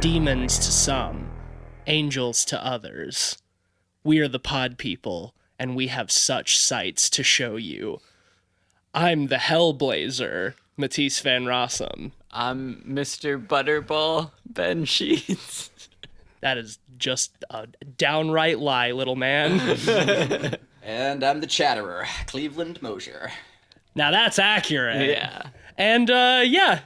demons to some, angels to others. We are the pod people, and we have such sights to show you. I'm the Hellblazer, Matisse Van Rossum. I'm Mr. Butterball, Ben Sheets. That is just a downright lie, little man. And I'm the Chatterer, Cleveland Mosier. Now that's accurate. Yeah. And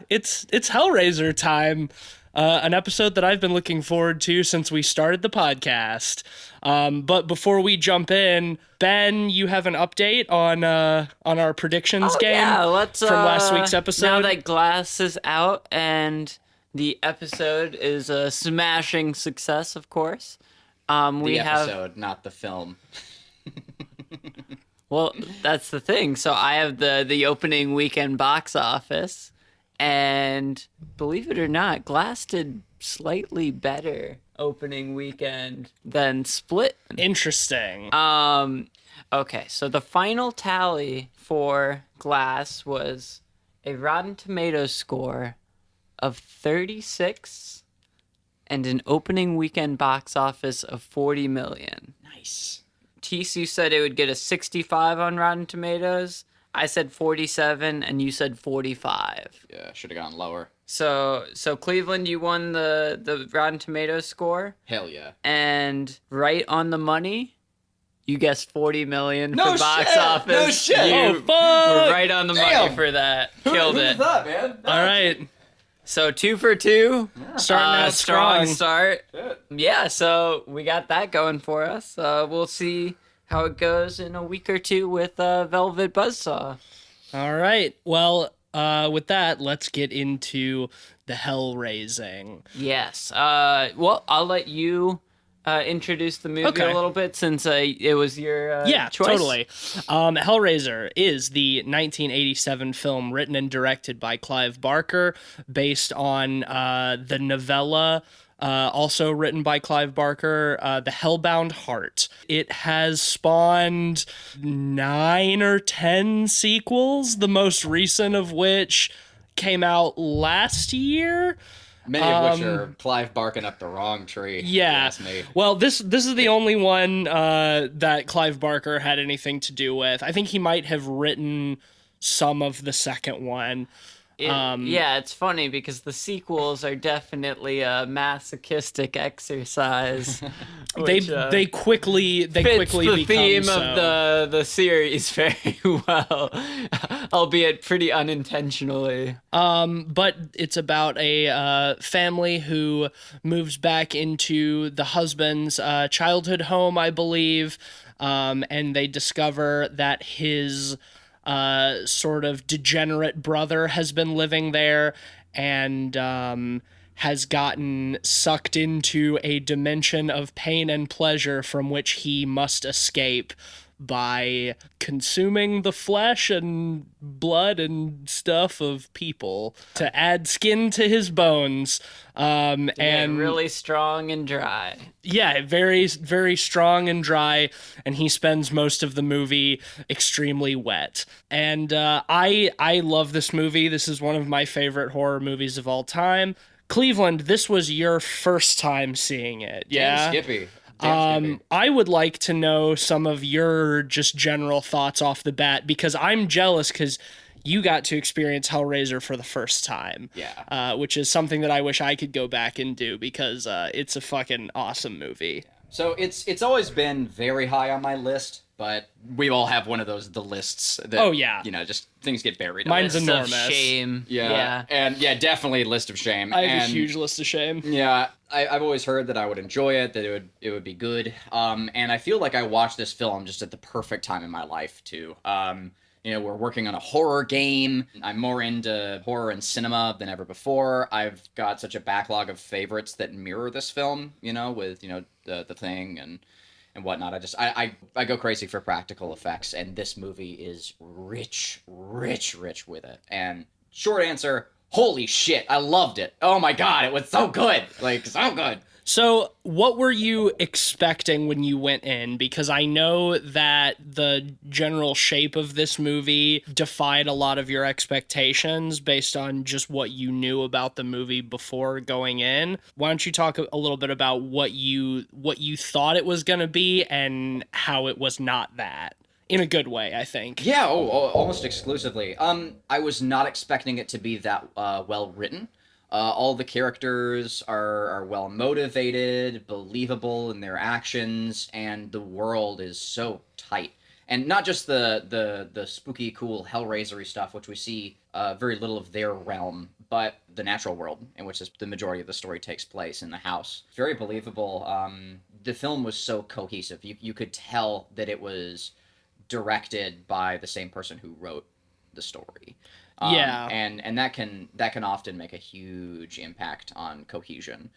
it's Hellraiser time. An episode that I've been looking forward to since we started the podcast. But before we jump in, Ben, you have an update on our predictions game from last week's episode? Now that Glass is out and the episode is a smashing success, of course. The episode, not the film. Well, that's the thing. So I have the opening weekend box office, and believe it or not, Glass did slightly better opening weekend than Split. Interesting. Okay, so the final tally for Glass was a Rotten Tomatoes score of 36 and an opening weekend box office of 40 million. Nice. Tisu said it would get a 65 on Rotten Tomatoes. I said 47, and you said 45. Yeah, should have gone lower. So Cleveland, you won the Rotten Tomatoes score. Hell yeah. And right on the money, you guessed 40 million No for box shit! office. No shit! You Oh, fuck! were right on the money Damn! for that. Killed Who it. thought, man? All right. So 2 for 2. Starting out strong. Start. Shit. Yeah, so we got that going for us. We'll see how it goes in a week or two with Velvet Buzzsaw. All right. Well, with that, let's get into the hell raising. Yes. Well, I'll let you introduce the movie Okay. a little bit since it was your choice. Totally. Hellraiser is the 1987 film written and directed by Clive Barker, based on the novella also written by Clive Barker, The Hellbound Heart. It has spawned 9 or 10 sequels, the most recent of which came out last year. Many of which are Clive barking up the wrong tree. Yeah. If you ask me. Well, this is the only one that Clive Barker had anything to do with. I think he might have written some of the second one. Yeah, it's funny because the sequels are definitely a masochistic exercise. Which, They quickly fits the become theme so. of the series very well, albeit pretty unintentionally. But it's about a family who moves back into the husband's childhood home, I believe, and they discover that his sort of degenerate brother has been living there and has gotten sucked into a dimension of pain and pleasure from which he must escape by consuming the flesh and blood and stuff of people to add skin to his bones. And really strong and dry. yeah, very, very strong and dry, and he spends most of the movie extremely wet. And I love this movie. This is one of my favorite horror movies of all time. Cleveland, this was your first time seeing it, yeah? Damn Skippy. Damn Skippy. I would like to know some of your just general thoughts off the bat, because I'm jealous because you got to experience Hellraiser for the first time. Yeah. Which is something that I wish I could go back and do, because it's a fucking awesome movie. So it's always been very high on my list, but we all have one of those the lists that Oh, yeah. just things get buried. Mine's on. List of enormous. shame. Yeah. And yeah, definitely list of shame. I have and a huge list of shame. Yeah, I've always heard that I would enjoy it, that it would be good. And I feel like I watched this film just at the perfect time in my life too. We're working on a horror game. I'm more into horror and cinema than ever before. I've got such a backlog of favorites that mirror this film, with, the Thing and whatnot. I go crazy for practical effects, and this movie is rich with it. And short answer, holy shit, I loved it. Oh my god, it was so good. Like, so good. So, what were you expecting when you went in? Because I know that the general shape of this movie defied a lot of your expectations based on just what you knew about the movie before going in. Why don't you talk a little bit about what you thought it was going to be and how it was not that? In a good way, I think. Yeah, almost exclusively. I was not expecting it to be that well written. All the characters are well motivated, believable in their actions, and the world is so tight. And not just the spooky, cool Hellraiser-y stuff, which we see very little of their realm, but the natural world in which the majority of the story takes place in the house. Very believable. The film was so cohesive. You could tell that it was directed by the same person who wrote the story. Yeah, and that can often make a huge impact on cohesion,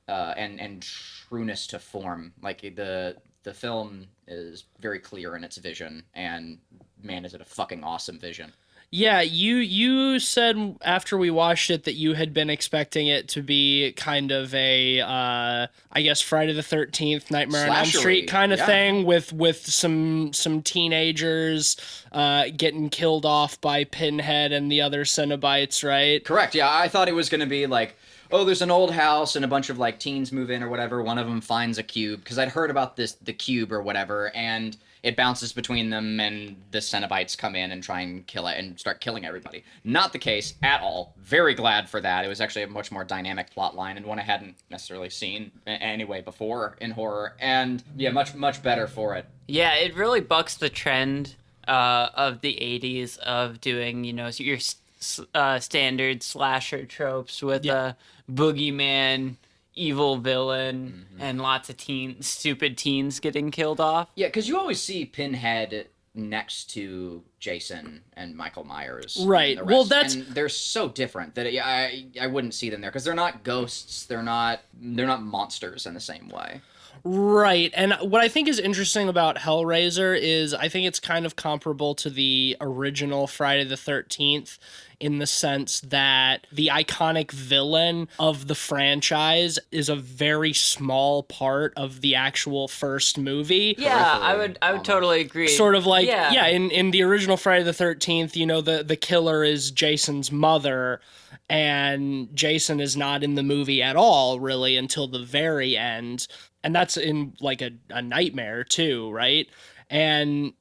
and trueness to form. Like the film is very clear in its vision, and man, is it a fucking awesome vision. Yeah, you said after we watched it that you had been expecting it to be kind of a, I guess Friday the 13th, Nightmare on Elm Street kind of thing with some teenagers getting killed off by Pinhead and the other Cenobites, right? Correct. Yeah, I thought it was going to be like, oh, there's an old house and a bunch of like teens move in or whatever. One of them finds a cube because I'd heard about the cube or whatever, and it bounces between them, and the Cenobites come in and try and kill it and start killing everybody. Not the case at all. Very glad for that. It was actually a much more dynamic plot line, and one I hadn't necessarily seen anyway before in horror. And yeah, much better for it. Yeah, it really bucks the trend of the 80s of doing, your standard slasher tropes with a boogeyman, evil villain, and lots of stupid teens getting killed off. Yeah, because you always see Pinhead next to Jason and Michael Myers. Right. Well, and they're so different that I wouldn't see them there because they're not ghosts. They're not monsters in the same way. Right. And what I think is interesting about Hellraiser is I think it's kind of comparable to the original Friday the 13th in the sense that the iconic villain of the franchise is a very small part of the actual first movie. Yeah, I would totally agree. Sort of like, in the original Friday the 13th, the killer is Jason's mother, and Jason is not in the movie at all, really, until the very end. And that's in like a nightmare too, right? And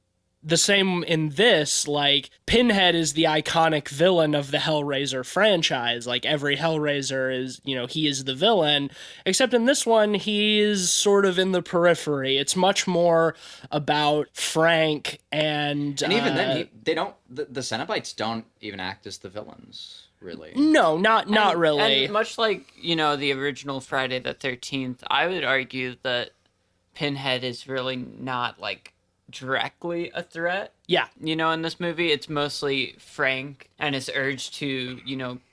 the same in this, like Pinhead is the iconic villain of the Hellraiser franchise. Like every Hellraiser is, he is the villain, except in this one, he's sort of in the periphery. It's much more about Frank and even then, they don't. The Cenobites don't even act as the villains. Really? No, not really. And much like, the original Friday the 13th, I would argue that Pinhead is really not, like, directly a threat. Yeah. In this movie, it's mostly Frank and his urge to,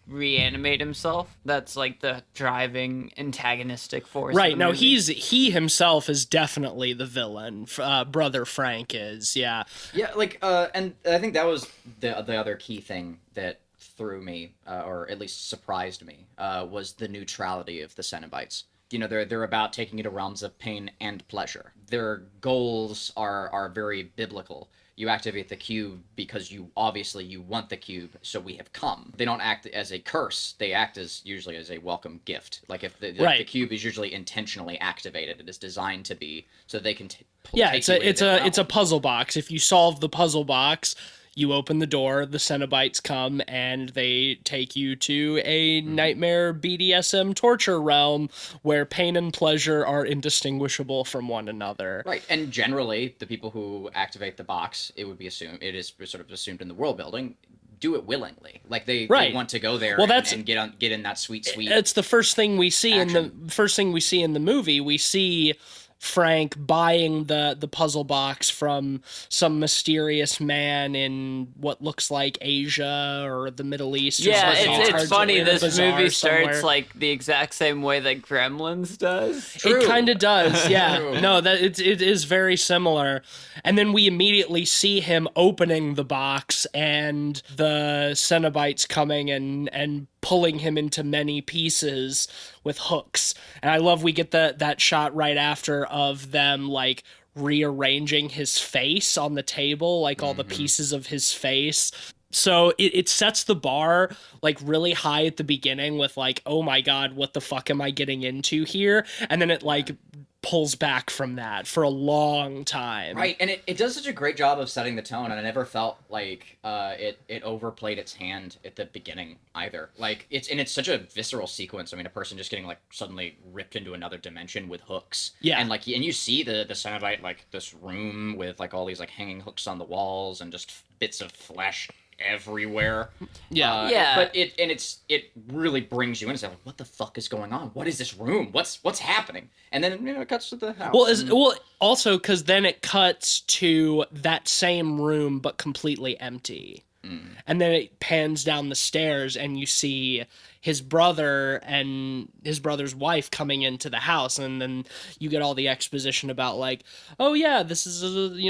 reanimate himself. That's, like, the driving antagonistic force. Right. No, he himself is definitely the villain. Brother Frank is, yeah. Yeah, like, and I think that was the other key thing that threw me, or at least surprised me, was the neutrality of the Cenobites. They're about taking you to realms of pain and pleasure. Their goals are very biblical. You activate the cube because you want the cube, so we have come. They don't act as a curse. They act usually as a welcome gift. Like if the cube is usually intentionally activated, it is designed to be so they can. It's a puzzle box. If you solve the puzzle box, you open the door, the Cenobites come, and they take you to a nightmare BDSM torture realm where pain and pleasure are indistinguishable from one another. Right, and generally, the people who activate the box, it is sort of assumed in the world building, do it willingly. Like they want to go there and get in that sweet. It's the first thing we see in the movie. We see Frank buying the puzzle box from some mysterious man in what looks like Asia or the Middle East. Yeah, it's funny. This movie starts like the exact same way that Gremlins does. True. It kind of does, yeah. No, it is very similar. And then we immediately see him opening the box and the Cenobites coming and pulling him into many pieces with hooks. And I love we get that shot right after of them like rearranging his face on the table, like all the pieces of his face. So it sets the bar like really high at the beginning with like, oh my God, what the fuck am I getting into here? And then it like pulls back from that for a long time. Right, and it does such a great job of setting the tone, and I never felt like it overplayed its hand at the beginning either. Like it's such a visceral sequence. I mean, a person just getting like suddenly ripped into another dimension with hooks. Yeah, and you see the Cenobite, like this room with like all these like hanging hooks on the walls and just bits of flesh everywhere. Yeah. But it really brings you in. It's like, what the fuck is going on? What is this room? What's happening? And then it cuts to the house. Well, also because then it cuts to that same room but completely empty. And then it pans down the stairs and you see his brother and his brother's wife coming into the house, and then you get all the exposition about like, oh yeah, this is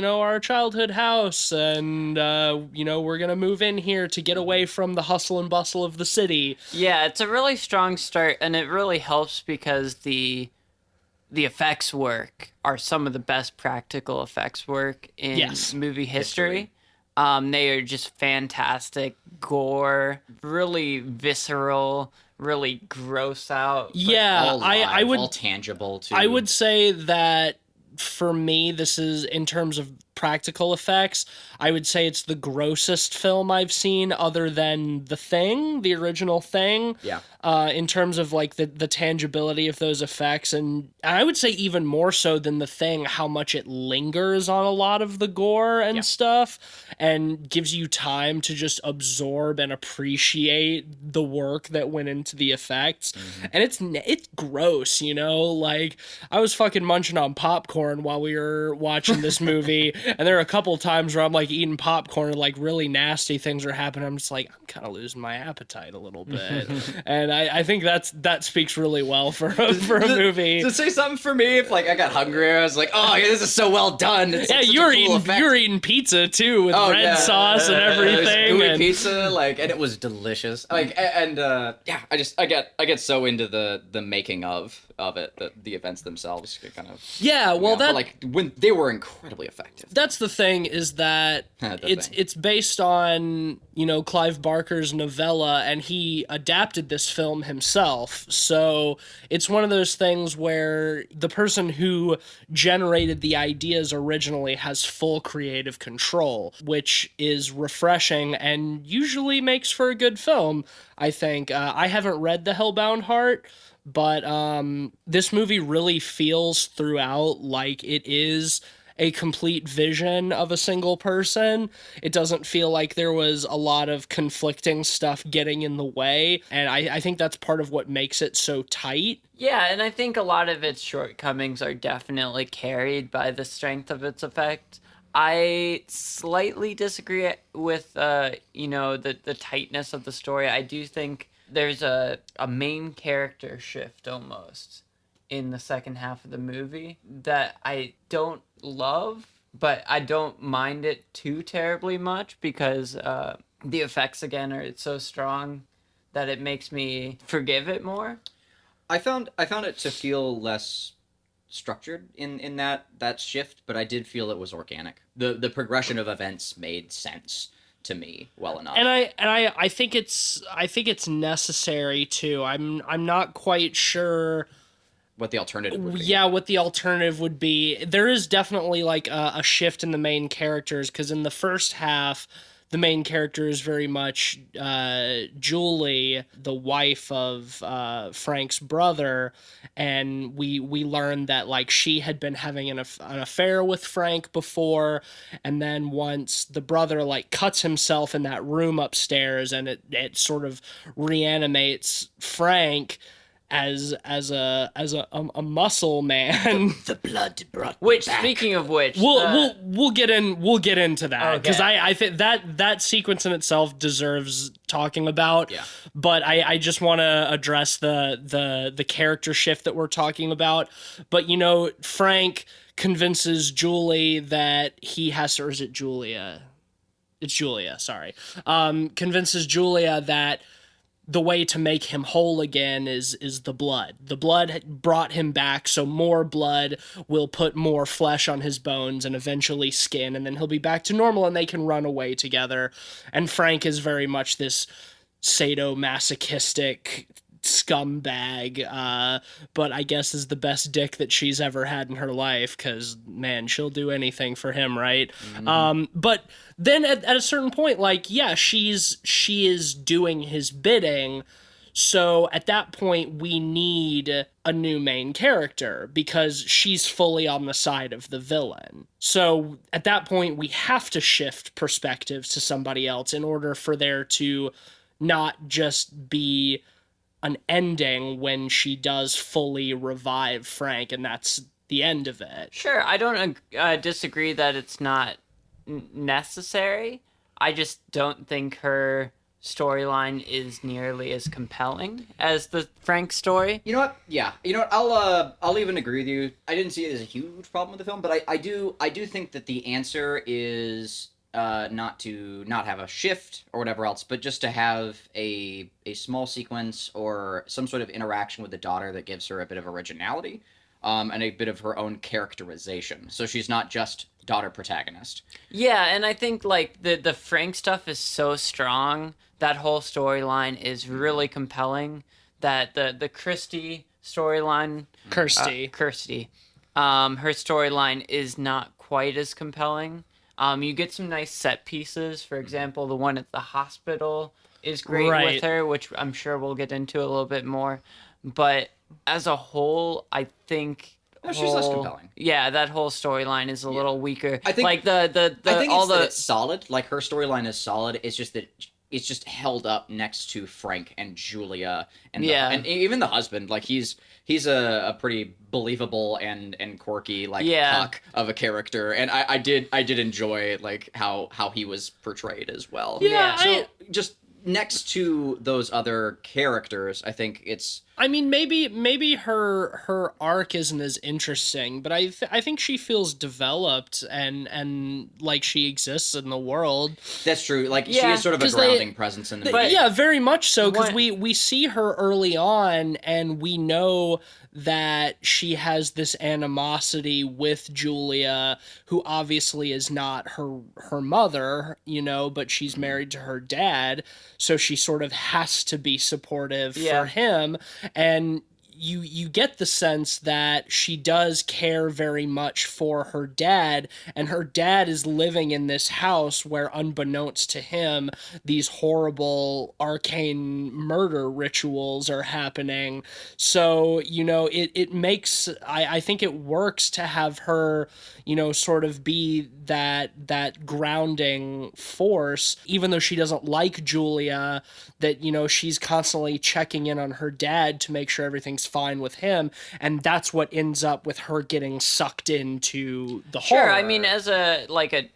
our childhood house, and we're gonna move in here to get away from the hustle and bustle of the city. Yeah, it's a really strong start, and it really helps because the effects work are some of the best practical effects work in movie history. They are just fantastic, gore, really visceral, really gross out. Yeah, all live, I would all tangible too. I would say that for me, this is, in terms of practical effects, I would say it's the grossest film I've seen other than The Thing, the original Thing. Yeah. In terms of like the tangibility of those effects, and I would say even more so than The Thing, how much it lingers on a lot of the gore and stuff, and gives you time to just absorb and appreciate the work that went into the effects. And it's gross, like I was fucking munching on popcorn while we were watching this movie, and there are a couple of times where I'm like eating popcorn and like really nasty things are happening. I'm just like, I'm kind of losing my appetite a little bit. And I think that speaks really well for a movie. To say something for me, if like I got hungry, I was like, oh, yeah, this is so well done. It's yeah, such you were a cool effect. you were eating pizza too with red sauce and everything. Gooey And pizza, and it was delicious. I get so into the making of it, the events themselves kind of. yeah, well, but like when they were incredibly effective. that's the thing, is that it's based on Clive Barker's novella, and he adapted this film himself. So it's one of those things where the person who generated the ideas originally has full creative control, which is refreshing and usually makes for a good film, I think. I haven't read The Hellbound Heart, but this movie really feels throughout like it is a complete vision of a single person. It doesn't feel like there was a lot of conflicting stuff getting in the way, and I think that's part of what makes it so tight. Yeah, and I think a lot of its shortcomings are definitely carried by the strength of its effect. I slightly disagree with the tightness of the story. I do think there's a main character shift almost in the second half of the movie that I don't love, but I don't mind it too terribly much because the effects again are so strong that it makes me forgive it more. I found it to feel less structured in that shift, but I did feel it was organic. The progression of events made sense to me well enough. And I think it's necessary too. I'm not quite sure what the alternative would be. Yeah, what the alternative would be. There is definitely like a shift in the main characters, because in the first half, the main character is very much Julie, the wife of Frank's brother, and we learn that like she had been having an affair with Frank before, and then once the brother like cuts himself in that room upstairs, and it sort of reanimates Frank as a muscle man. The blood brought Which, back. speaking of which, we'll get into that, because Okay. I think that sequence in itself deserves talking about. Yeah. But I just want to address the character shift that we're talking about. But Frank convinces Julie that he has to, or is it Julia? It's Julia, sorry. Convinces Julia that the way to make him whole again is the blood. The blood brought him back, so more blood will put more flesh on his bones and eventually skin, and then he'll be back to normal and they can run away together. And Frank is very much this sadomasochistic scumbag, but I guess is the best dick that she's ever had in her life, because man, she'll do anything for him, right? But then at a certain point, like, yeah, she is doing his bidding, so at that point we need a new main character because she's fully on the side of the villain. So at that point we have to shift perspectives to somebody else in order for there to not just be an ending when she does fully revive Frank, and that's the end of it. Sure, I don't disagree that it's not necessary. I just don't think her storyline is nearly as compelling as the Frank story. You know what? Yeah. You know what? I'll even agree with you. I didn't see it as a huge problem with the film, but I do think that the answer is not to not have a shift or whatever else, but just to have a small sequence or some sort of interaction with the daughter that gives her a bit of originality, and a bit of her own characterization. So she's not just daughter protagonist. Yeah, and I think like the Frank stuff is so strong. That whole storyline is really compelling. That the Kirsty storyline, Kirsty, her storyline is not quite as compelling. You get some nice set pieces. For example, the one at the hospital is great with her, which I'm sure we'll get into a little bit more. But as a whole, I think she's less compelling. Yeah, that whole storyline is a little weaker. I think like it's solid. Like her storyline is solid. It's just that it's just held up next to Frank and Julia and and even the husband. Like he's a pretty believable and quirky cock of a character, and I did enjoy like how he was portrayed as well. Yeah, so just next to those other characters, I think it's. I mean, maybe her arc isn't as interesting, but I think she feels developed and like she exists in the world. That's true. Like she is sort of a grounding presence in the movie. Yeah, very much so, because we see her early on and we know that she has this animosity with Julia, who obviously is not her mother, you know, but she's married to her dad, so she sort of has to be supportive for him. And you get the sense that she does care very much for her dad, and her dad is living in this house where, unbeknownst to him, these horrible arcane murder rituals are happening. So, you know, it makes, I think it works to have her, you know, sort of be that grounding force, even though she doesn't like Julia, that, you know, she's constantly checking in on her dad to make sure everything's fine with him, and that's what ends up with her getting sucked into the horror. Sure, I mean, as a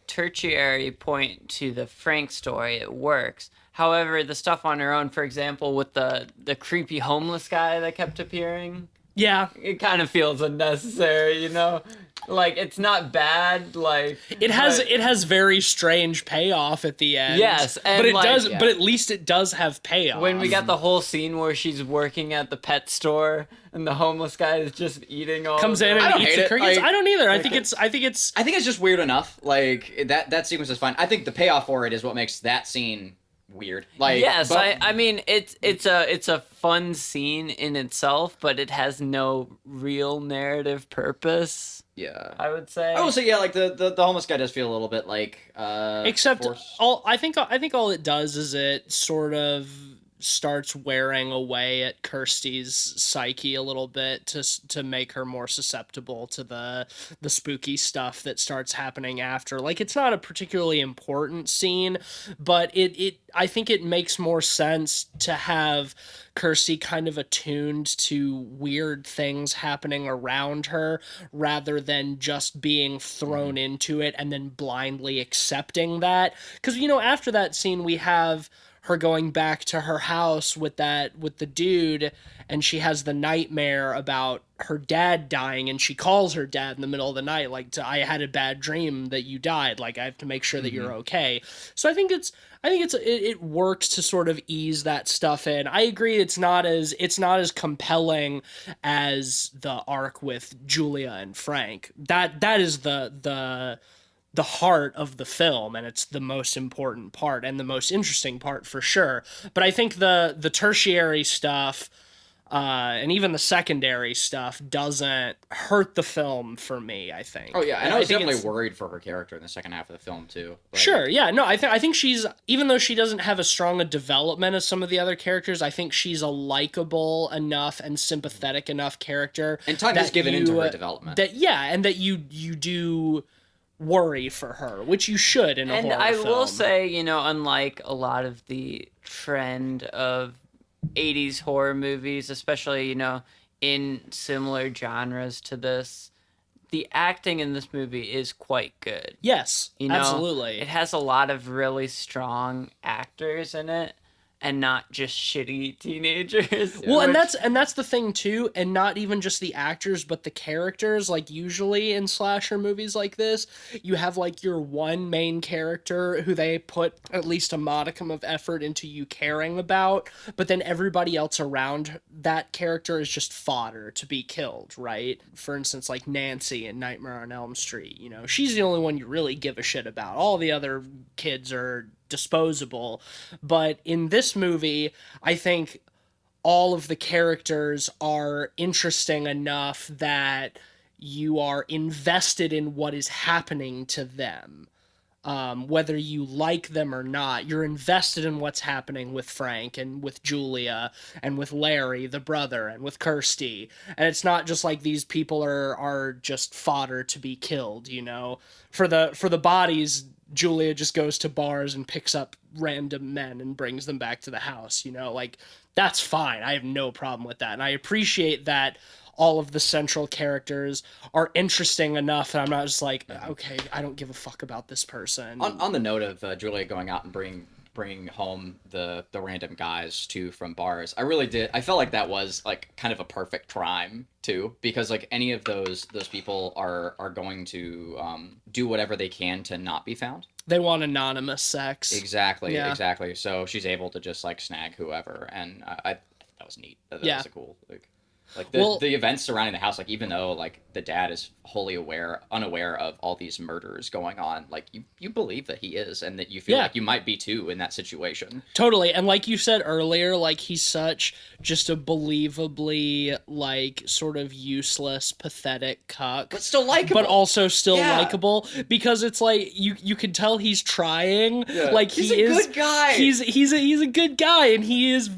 tertiary point to the Frank story, it works. However, the stuff on her own, for example, with the creepy homeless guy that kept appearing, it kind of feels unnecessary, you know? Like, it's not bad, like... It has very strange payoff at the end. Yes, and but it does. But at least it does have payoff. When we got the whole scene where she's working at the pet store and the homeless guy is just eating all... Comes in and eats the crickets. I don't either. I think it's just weird enough. Like, that sequence is fine. I think the payoff for it is what makes that scene weird. Like, yes, I mean it's a fun scene in itself, but it has no real narrative purpose. Yeah, I would say. I will say, yeah, like the homeless guy does feel a little bit like except forced. I think all it does is it sort of starts wearing away at Kirsty's psyche a little bit to make her more susceptible to the spooky stuff that starts happening after. Like, it's not a particularly important scene, but I think it makes more sense to have Kirsty kind of attuned to weird things happening around her rather than just being thrown into it and then blindly accepting that. Because, you know, after that scene we have her going back to her house with the dude, and she has the nightmare about her dad dying, and she calls her dad in the middle of the night, like, I had a bad dream that you died, like, I have to make sure that you're okay. So I think I think it works to sort of ease that stuff in. I agree it's not as compelling as the arc with Julia and Frank. That is the heart of the film, and it's the most important part and the most interesting part for sure. But I think the tertiary stuff and even the secondary stuff doesn't hurt the film for me, I think. Oh yeah, and I was think definitely worried for her character in the second half of the film too. Sure, yeah, no, I think she's, even though she doesn't have as strong a development as some of the other characters, I think she's a likable enough and sympathetic enough character. And time is given into her development. And that you do worry for her, which you should in a horror film. And I will say, unlike a lot of the trend of 80s horror movies, especially, in similar genres to this, the acting in this movie is quite good. Yes, absolutely. It has a lot of really strong actors in it, and not just shitty teenagers. Well, and that's the thing too, and not even just the actors, but the characters. Like usually in slasher movies like this, you have like your one main character who they put at least a modicum of effort into you caring about, but then everybody else around that character is just fodder to be killed, right? For instance, like Nancy in Nightmare on Elm Street, she's the only one you really give a shit about. All the other kids are disposable. But in this movie, I think all of the characters are interesting enough that you are invested in what is happening to them. Whether you like them or not, you're invested in what's happening with Frank and with Julia and with Larry, the brother, and with Kirsty. And it's not just like these people are just fodder to be killed, For the bodies, Julia just goes to bars and picks up random men and brings them back to the house, like that's fine. I have no problem with that. And I appreciate that all of the central characters are interesting enough that I'm not just like, okay, I don't give a fuck about this person. On the note of Julia going out and bringing home the random guys too from bars, I felt like that was like kind of a perfect crime too, because like any of those people are going to do whatever they can to not be found. They want anonymous sex. Exactly. So she's able to just like snag whoever, and I that was neat. That was a cool the events surrounding the house, like even though like the dad is wholly unaware of all these murders going on, like you believe that he is, and that you feel like you might be too in that situation. Totally. And like you said earlier, like he's such just a believably like sort of useless, pathetic cuck. But still likable. But also still likable, because it's like you can tell he's trying. Yeah. Like he's a good guy. He's a good guy, and he's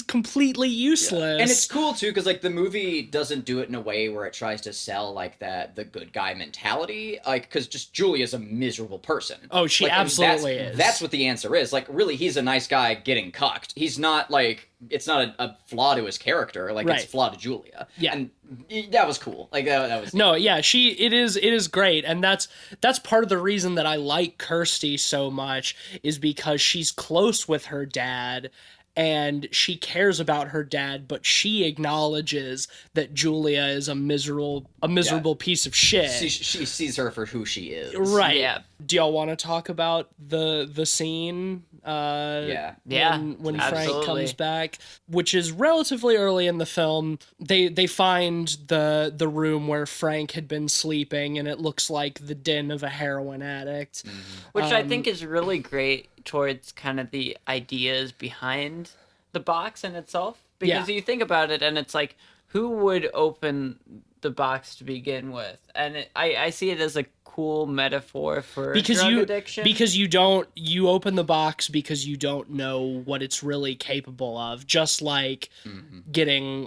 completely useless. Yeah. And it's cool too, because like the movie doesn't do it in a way where it tries to sell like the good guy mentality, like because just Julia's a miserable person. Oh, she like, absolutely is. That's what the answer is. Like really, he's a nice guy getting cucked. He's not like, it's not a flaw to his character. Like it's a flaw to Julia. Yeah. And that was cool. Like that was no, yeah. It is great, and that's part of the reason that I like Kirsty so much, is because she's close with her dad. And she cares about her dad, but she acknowledges that Julia is a miserable piece of shit. She sees her for who she is. Right. Yeah. Do y'all want to talk about the scene? When Frank comes back, which is relatively early in the film. They find the room where Frank had been sleeping, and it looks like the den of a heroin addict. Mm-hmm. Which I think is really great towards kind of the ideas behind the box in itself. Because you think about it, and it's like, who would open the box to begin with? And I see it as a cool metaphor for drug addiction. Because you open the box because you don't know what it's really capable of. Just like shooting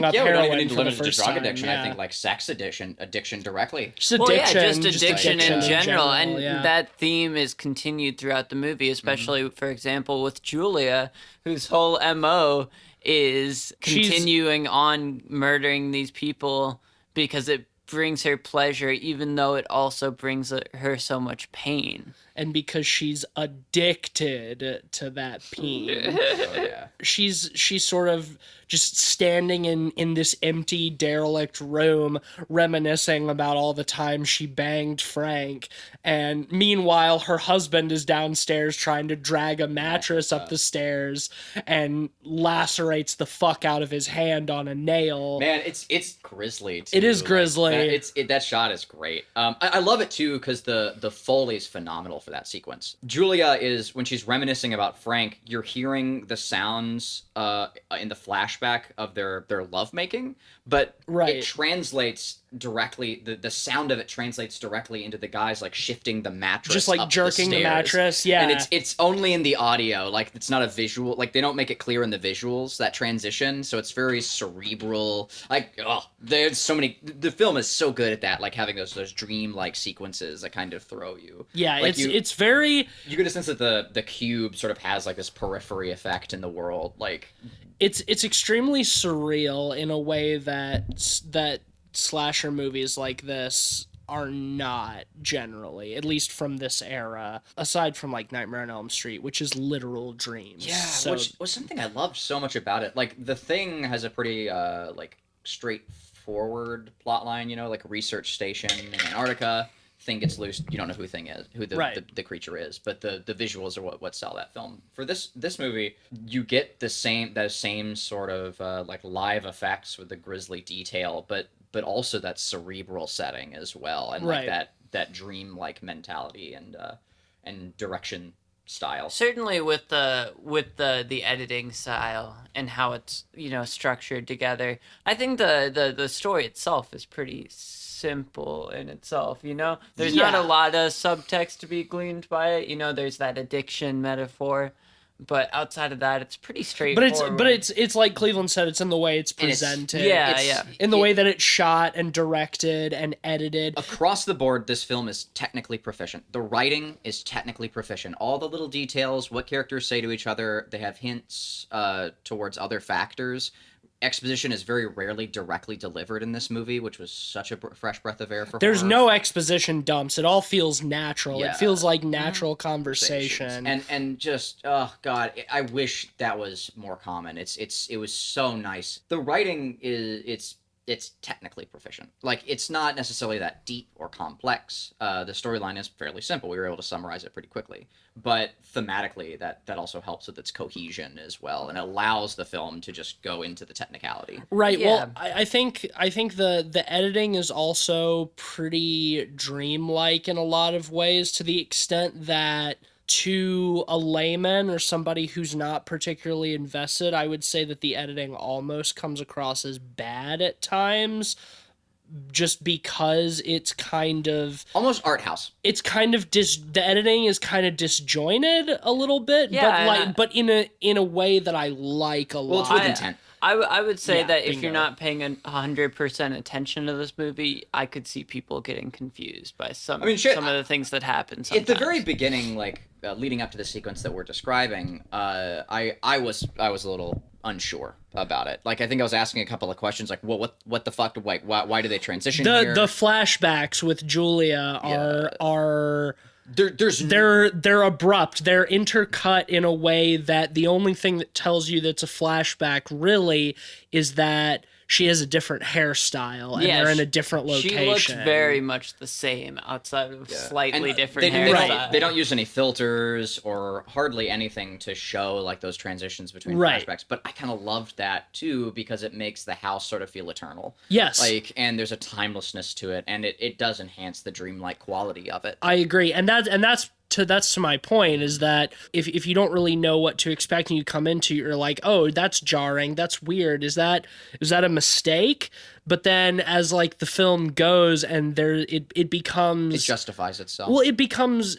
up heroin for the first drug time. addiction. Yeah. I think like sex addiction directly. Just addiction, just addiction in general. And yeah. that theme is continued throughout the movie, especially, for example, with Julia, whose whole MO is continuing on murdering these people because it brings her pleasure, even though it also brings her so much pain. and because she's addicted to that peen. Oh, yeah. She's sort of just standing in this empty, derelict room, reminiscing about all the time she banged Frank, and meanwhile her husband is downstairs trying to drag a mattress up the stairs and lacerates the fuck out of his hand on a nail. Man, it's grisly too. It is grisly. That shot is great. I love it too because the Foley is phenomenal for that sequence. Julia is, when she's reminiscing about Frank, you're hearing the sounds in the flashback of their lovemaking, but it translates directly, the sound of it translates directly into the guys like shifting the mattress, just like up jerking the mattress. Yeah, and it's only in the audio, like it's not a visual, like they don't make it clear in the visuals, that transition, so it's very cerebral. Like, oh, there's so many, the film is so good at that, like having those dream like sequences that kind of throw you. Yeah, like it's very, you get a sense that the cube sort of has like this periphery effect in the world. Like it's extremely surreal in a way that slasher movies like this are not generally, at least from this era, aside from like Nightmare on Elm Street, which is literal dreams. Yeah, so, which was something I loved so much about it. Like The Thing has a pretty like straightforward plot line, you know, like a research station in Antarctica. Thing gets loose, you don't know who the creature is, but the visuals are what sell that film. For this movie, you get those same sort of like live effects with the grisly detail, but also that cerebral setting as well, and like that dream like mentality and direction style. Certainly with the editing style and how it's, you know, structured together. I think the story itself is pretty simple in itself, you know? There's not a lot of subtext to be gleaned by it, you know, there's that addiction metaphor, but outside of that, it's pretty straightforward. But it's like Cleveland said, it's in the way it's presented. In the way that it's shot and directed and edited. Across the board, this film is technically proficient. The writing is technically proficient. All the little details, what characters say to each other, they have hints towards other factors. Exposition is very rarely directly delivered in this movie, which was such a fresh breath of air for There's horror. no exposition dumps. It all feels natural. Yeah. It feels like natural conversation. And just, oh god, I wish that was more common. It was so nice. The writing it's technically proficient. Like, it's not necessarily that deep or complex. The storyline is fairly simple. We were able to summarize it pretty quickly. But thematically, that also helps with its cohesion as well, and allows the film to just go into the technicality. Right. Yeah. Well, I think the editing is also pretty dreamlike in a lot of ways, to the extent that, to a layman or somebody who's not particularly invested, I would say that the editing almost comes across as bad at times, just because it's kind of almost art house. It's kind of the editing is kind of disjointed a little bit, but in a way that I like a lot. Well, it's with intent. I would say that if bingo. you're not paying 100% attention to this movie, I could see people getting confused by some of the things that happen sometimes. At the very beginning, like leading up to the sequence that we're describing, I was a little unsure about it. Like, I think I was asking a couple of questions, like, well, what the fuck? Like, why do they transition here? The flashbacks with Julia are. They're abrupt. They're intercut in a way that the only thing that tells you that's a flashback really is that she has a different hairstyle and they're in a different location. She looks very much the same outside of slightly different hairstyle. They don't use any filters or hardly anything to show like those transitions between flashbacks. But I kind of loved that too, because it makes the house sort of feel eternal. Yes. Like, and there's a timelessness to it, and it does enhance the dreamlike quality of it. I agree. And that's to my point, is that if you don't really know what to expect and you come into, you're like, oh, that's jarring, that's weird, is that a mistake? But then as like the film goes and it becomes, it justifies itself. Well, it becomes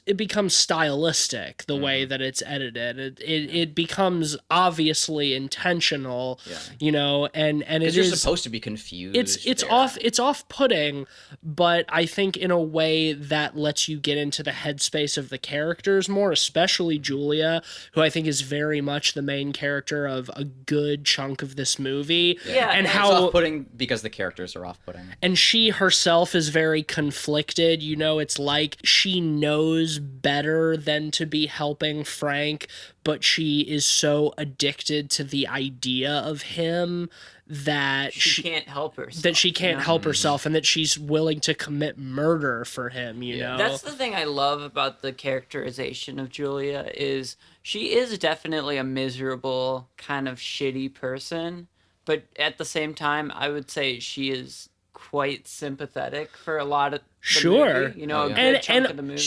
stylistic the way that it's edited. It becomes obviously intentional, you know, and it you're is supposed to be confused. It's off-putting, but I think in a way that lets you get into the headspace of the characters more, especially Julia, who I think is very much the main character of a good chunk of this movie. Yeah, and It's how off-putting because the characters are off-putting. and she herself is very conflicted. You know, it's like she knows better than to be helping Frank, but she is so addicted to the idea of him that she can't help herself. That she can't help herself, and that she's willing to commit murder for him, you know? That's the thing I love about the characterization of Julia is she is definitely a miserable, kind of shitty person, but at the same time, I would say she is quite sympathetic for a lot of the movie, you know, a good chunk of the movie.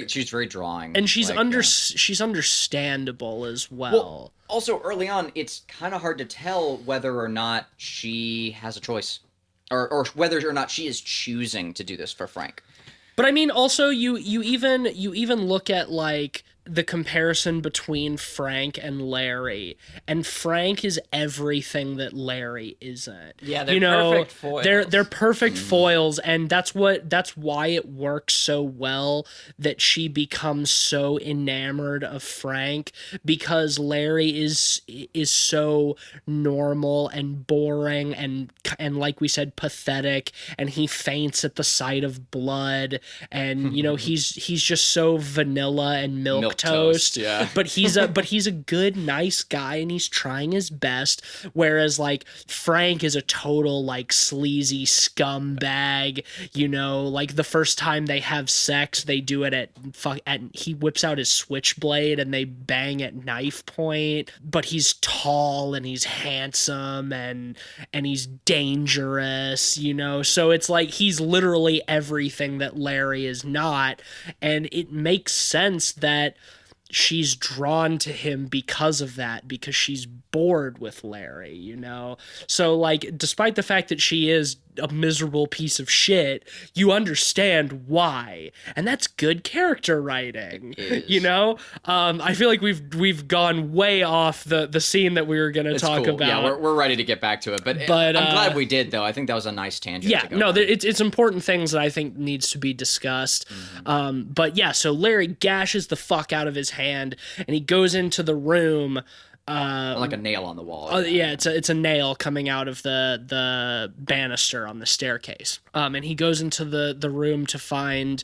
She's very drawing. And she's she's understandable as well. Well, also early on, it's kind of hard to tell whether or not she has a choice, or whether or not she is choosing to do this for Frank. But I mean, also you even look at like the comparison between Frank and Larry, and Frank is everything that Larry isn't. Yeah, they're perfect foils. They're perfect foils, and that's why it works so well that she becomes so enamored of Frank, because Larry is so normal and boring and like we said, pathetic, and he faints at the sight of blood, and you know he's just so vanilla and milk toast. Yeah. But he's a good, nice guy, and he's trying his best. Whereas like Frank is a total like sleazy scumbag. You know, like the first time they have sex, they do it at he whips out his switchblade and they bang at knife point. But he's tall and he's handsome and he's dangerous. You know, so it's like he's literally everything that Larry is not, and it makes sense that she's drawn to him because of that, because she's bored with Larry, you know? So, like, despite the fact that she is a miserable piece of shit, you understand why. And that's good character writing, you know? I feel like we've gone way off the scene that we were going to talk about. Yeah, we're ready to get back to it. But I'm glad we did, though. I think that was a nice tangent. Yeah, no, it's important things that I think needs to be discussed. Mm-hmm. But yeah, so Larry gashes the fuck out of his hand, and he goes into the room. Like a nail on the wall. Yeah, it's a nail coming out of the banister on the staircase. And he goes into the room to find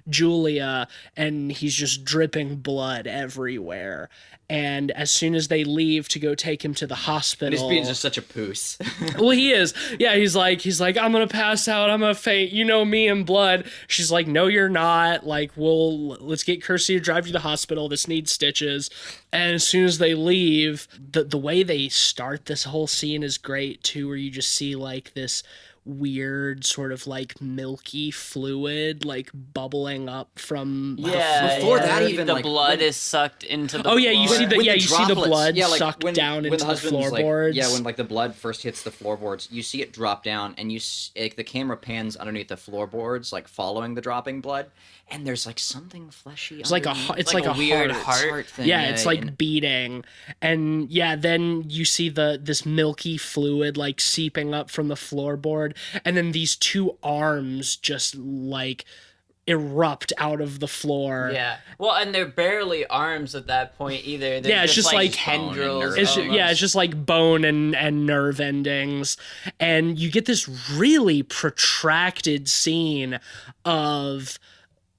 Julia, and he's just dripping blood everywhere. And as soon as they leave to go take him to the hospital, and he's being just such a poos. Well, he is. Yeah, he's like, I'm gonna pass out. I'm gonna faint. You know me and blood. She's like, no, you're not. Like, let's get Kirsty to drive you to the hospital. This needs stitches. And as soon as they leave, the way they start this whole scene is great too, where you just see like this weird sort of like milky fluid like bubbling up from before that even the like blood is sucked into the floor. you see the blood sucked down into the floorboards. Like, when like the blood first hits the floorboards, you see it drop down, and the camera pans underneath the floorboards, like following the dropping blood, and there's like something fleshy. It's like a weird heart thing. Yeah, it's like beating, and then you see this milky fluid like seeping up from the floorboard, and then these two arms just like erupt out of the floor. Yeah. Well, and they're barely arms at that point either. They're it's just like tendrils. It's just like bone and nerve endings. And you get this really protracted scene of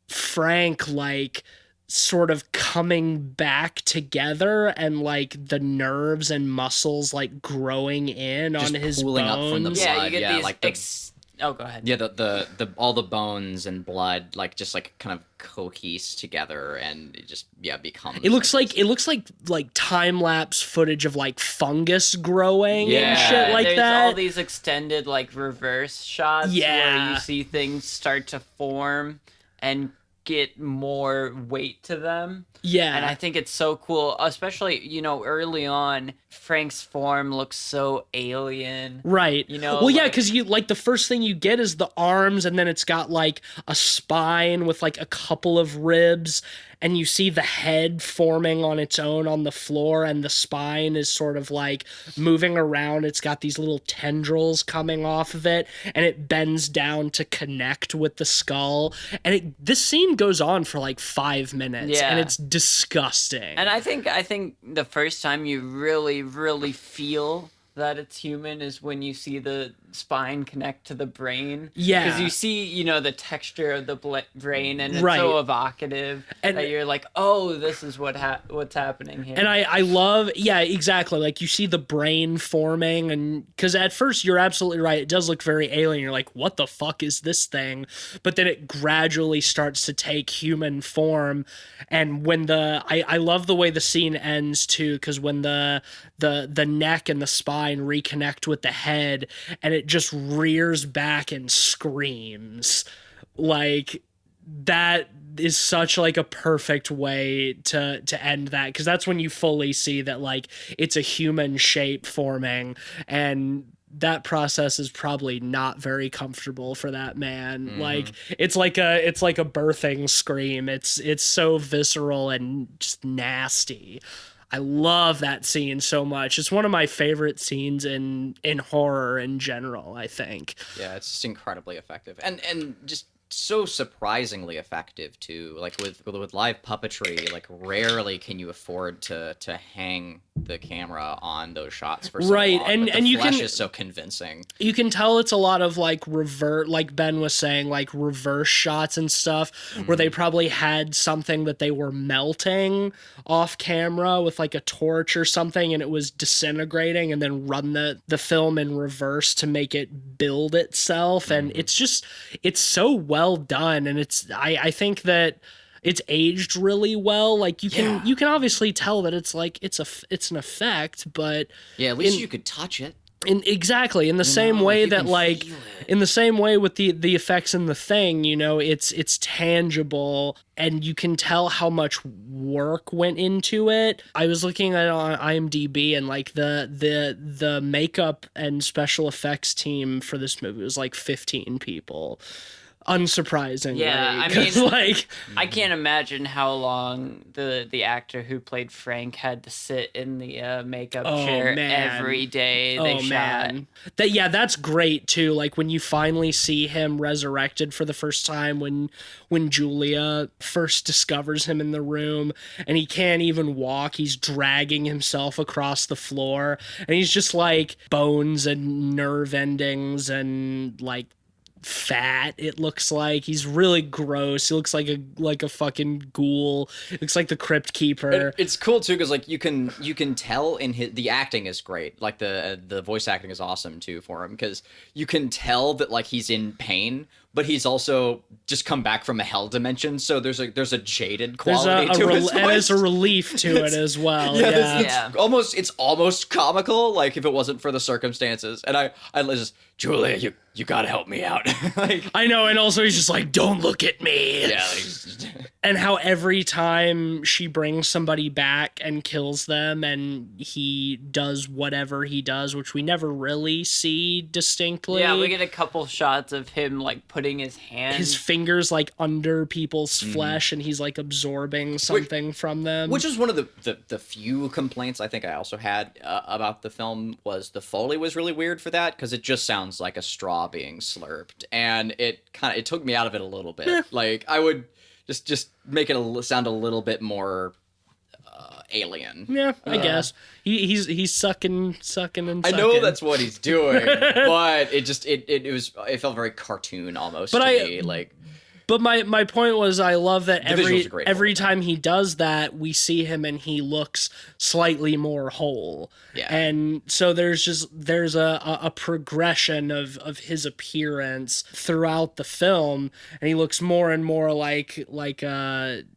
Frank like sort of coming back together, and like the nerves and muscles like growing in just on his bones. Up from the blood. Yeah, you get these like oh, go ahead. Yeah, the all the bones and blood like just like kind of cohese together, and it just becomes. It looks like time lapse footage of like fungus growing and shit like there's that. All these extended like reverse shots where you see things start to form and get more weight to them. Yeah. And I think it's so cool, especially, you know, early on, Frank's form looks so alien. Right. You know? Well, yeah, because you like the first thing you get is the arms, and then it's got like a spine with like a couple of ribs, and you see the head forming on its own on the floor, and the spine is sort of like moving around. It's got these little tendrils coming off of it, and it bends down to connect with the skull. And this scene goes on for like 5 minutes, and it's disgusting. And I think the first time you really, really feel that it's human is when you see the spine connect to the brain. Yeah. Because you see, the texture of the brain, and it's so evocative that you're like, oh, this is what's happening here. And I love, yeah, exactly. Like, you see the brain forming, and because at first you're absolutely right. It does look very alien. You're like, what the fuck is this thing? But then it gradually starts to take human form. And when I love the way the scene ends too, because when the neck and the spine reconnect with the head, and it just rears back and screams. Like, that is such like a perfect way to end that, because that's when you fully see that like it's a human shape forming, and that process is probably not very comfortable for that man. Mm-hmm. Like, it's like a birthing scream. It's so visceral and just nasty. I love that scene so much. It's one of my favorite scenes in horror in general, I think. Yeah, it's just incredibly effective. And just so surprisingly effective too. Like with live puppetry, like rarely can you afford to hang the camera on those shots for so long. And the you flesh is so convincing. You can tell it's a lot of like like Ben was saying, like reverse shots and stuff, where they probably had something that they were melting off camera with like a torch or something, and it was disintegrating, and then run the film in reverse to make it build itself. And it's so well done, and I think that it's aged really well. Like, you can obviously tell that it's like it's an effect, but at least you could touch it. Exactly in the same way that like in the same way with the effects in The Thing, it's tangible, and you can tell how much work went into it. I was looking at it on IMDb, and like the makeup and special effects team for this movie was like 15 people. Unsurprisingly. Yeah, I mean, like, I can't imagine how long the actor who played Frank had to sit in the makeup chair every day they shot. That's great too. Like, when you finally see him resurrected for the first time, when Julia first discovers him in the room, and he can't even walk, he's dragging himself across the floor, and he's just like bones and nerve endings and like fat. It looks like he's really gross. He looks like a fucking ghoul. It looks like the Crypt Keeper. It's cool too, because like you can tell in the acting is great. Like the voice acting is awesome too for him, because you can tell that like he's in pain, but he's also just come back from a hell dimension, so there's a jaded quality to his voice. And there's a relief to it as well. It's almost comical, like if it wasn't for the circumstances. And I just, Julia, you gotta help me out. Like, I know, and also he's just like, don't look at me. Yeah. And how every time she brings somebody back and kills them, and he does whatever he does, which we never really see distinctly. Yeah, we get a couple shots of him like putting his fingers like under people's flesh, and he's like absorbing something from them. Which is one of the few complaints I think I also had about the film, was the Foley was really weird for that, because it just sounds like a straw being slurped, and it took me out of it a little bit. Yeah. Like, I would just make it sound a little bit more alien. Yeah, I guess he's sucking and sucking. I know that's what he's doing, but it felt very cartoon almost to me. Like, but my point was, I love that every time he does that, we see him and he looks slightly more whole. Yeah. And so there's a progression of his appearance throughout the film, and he looks more and more like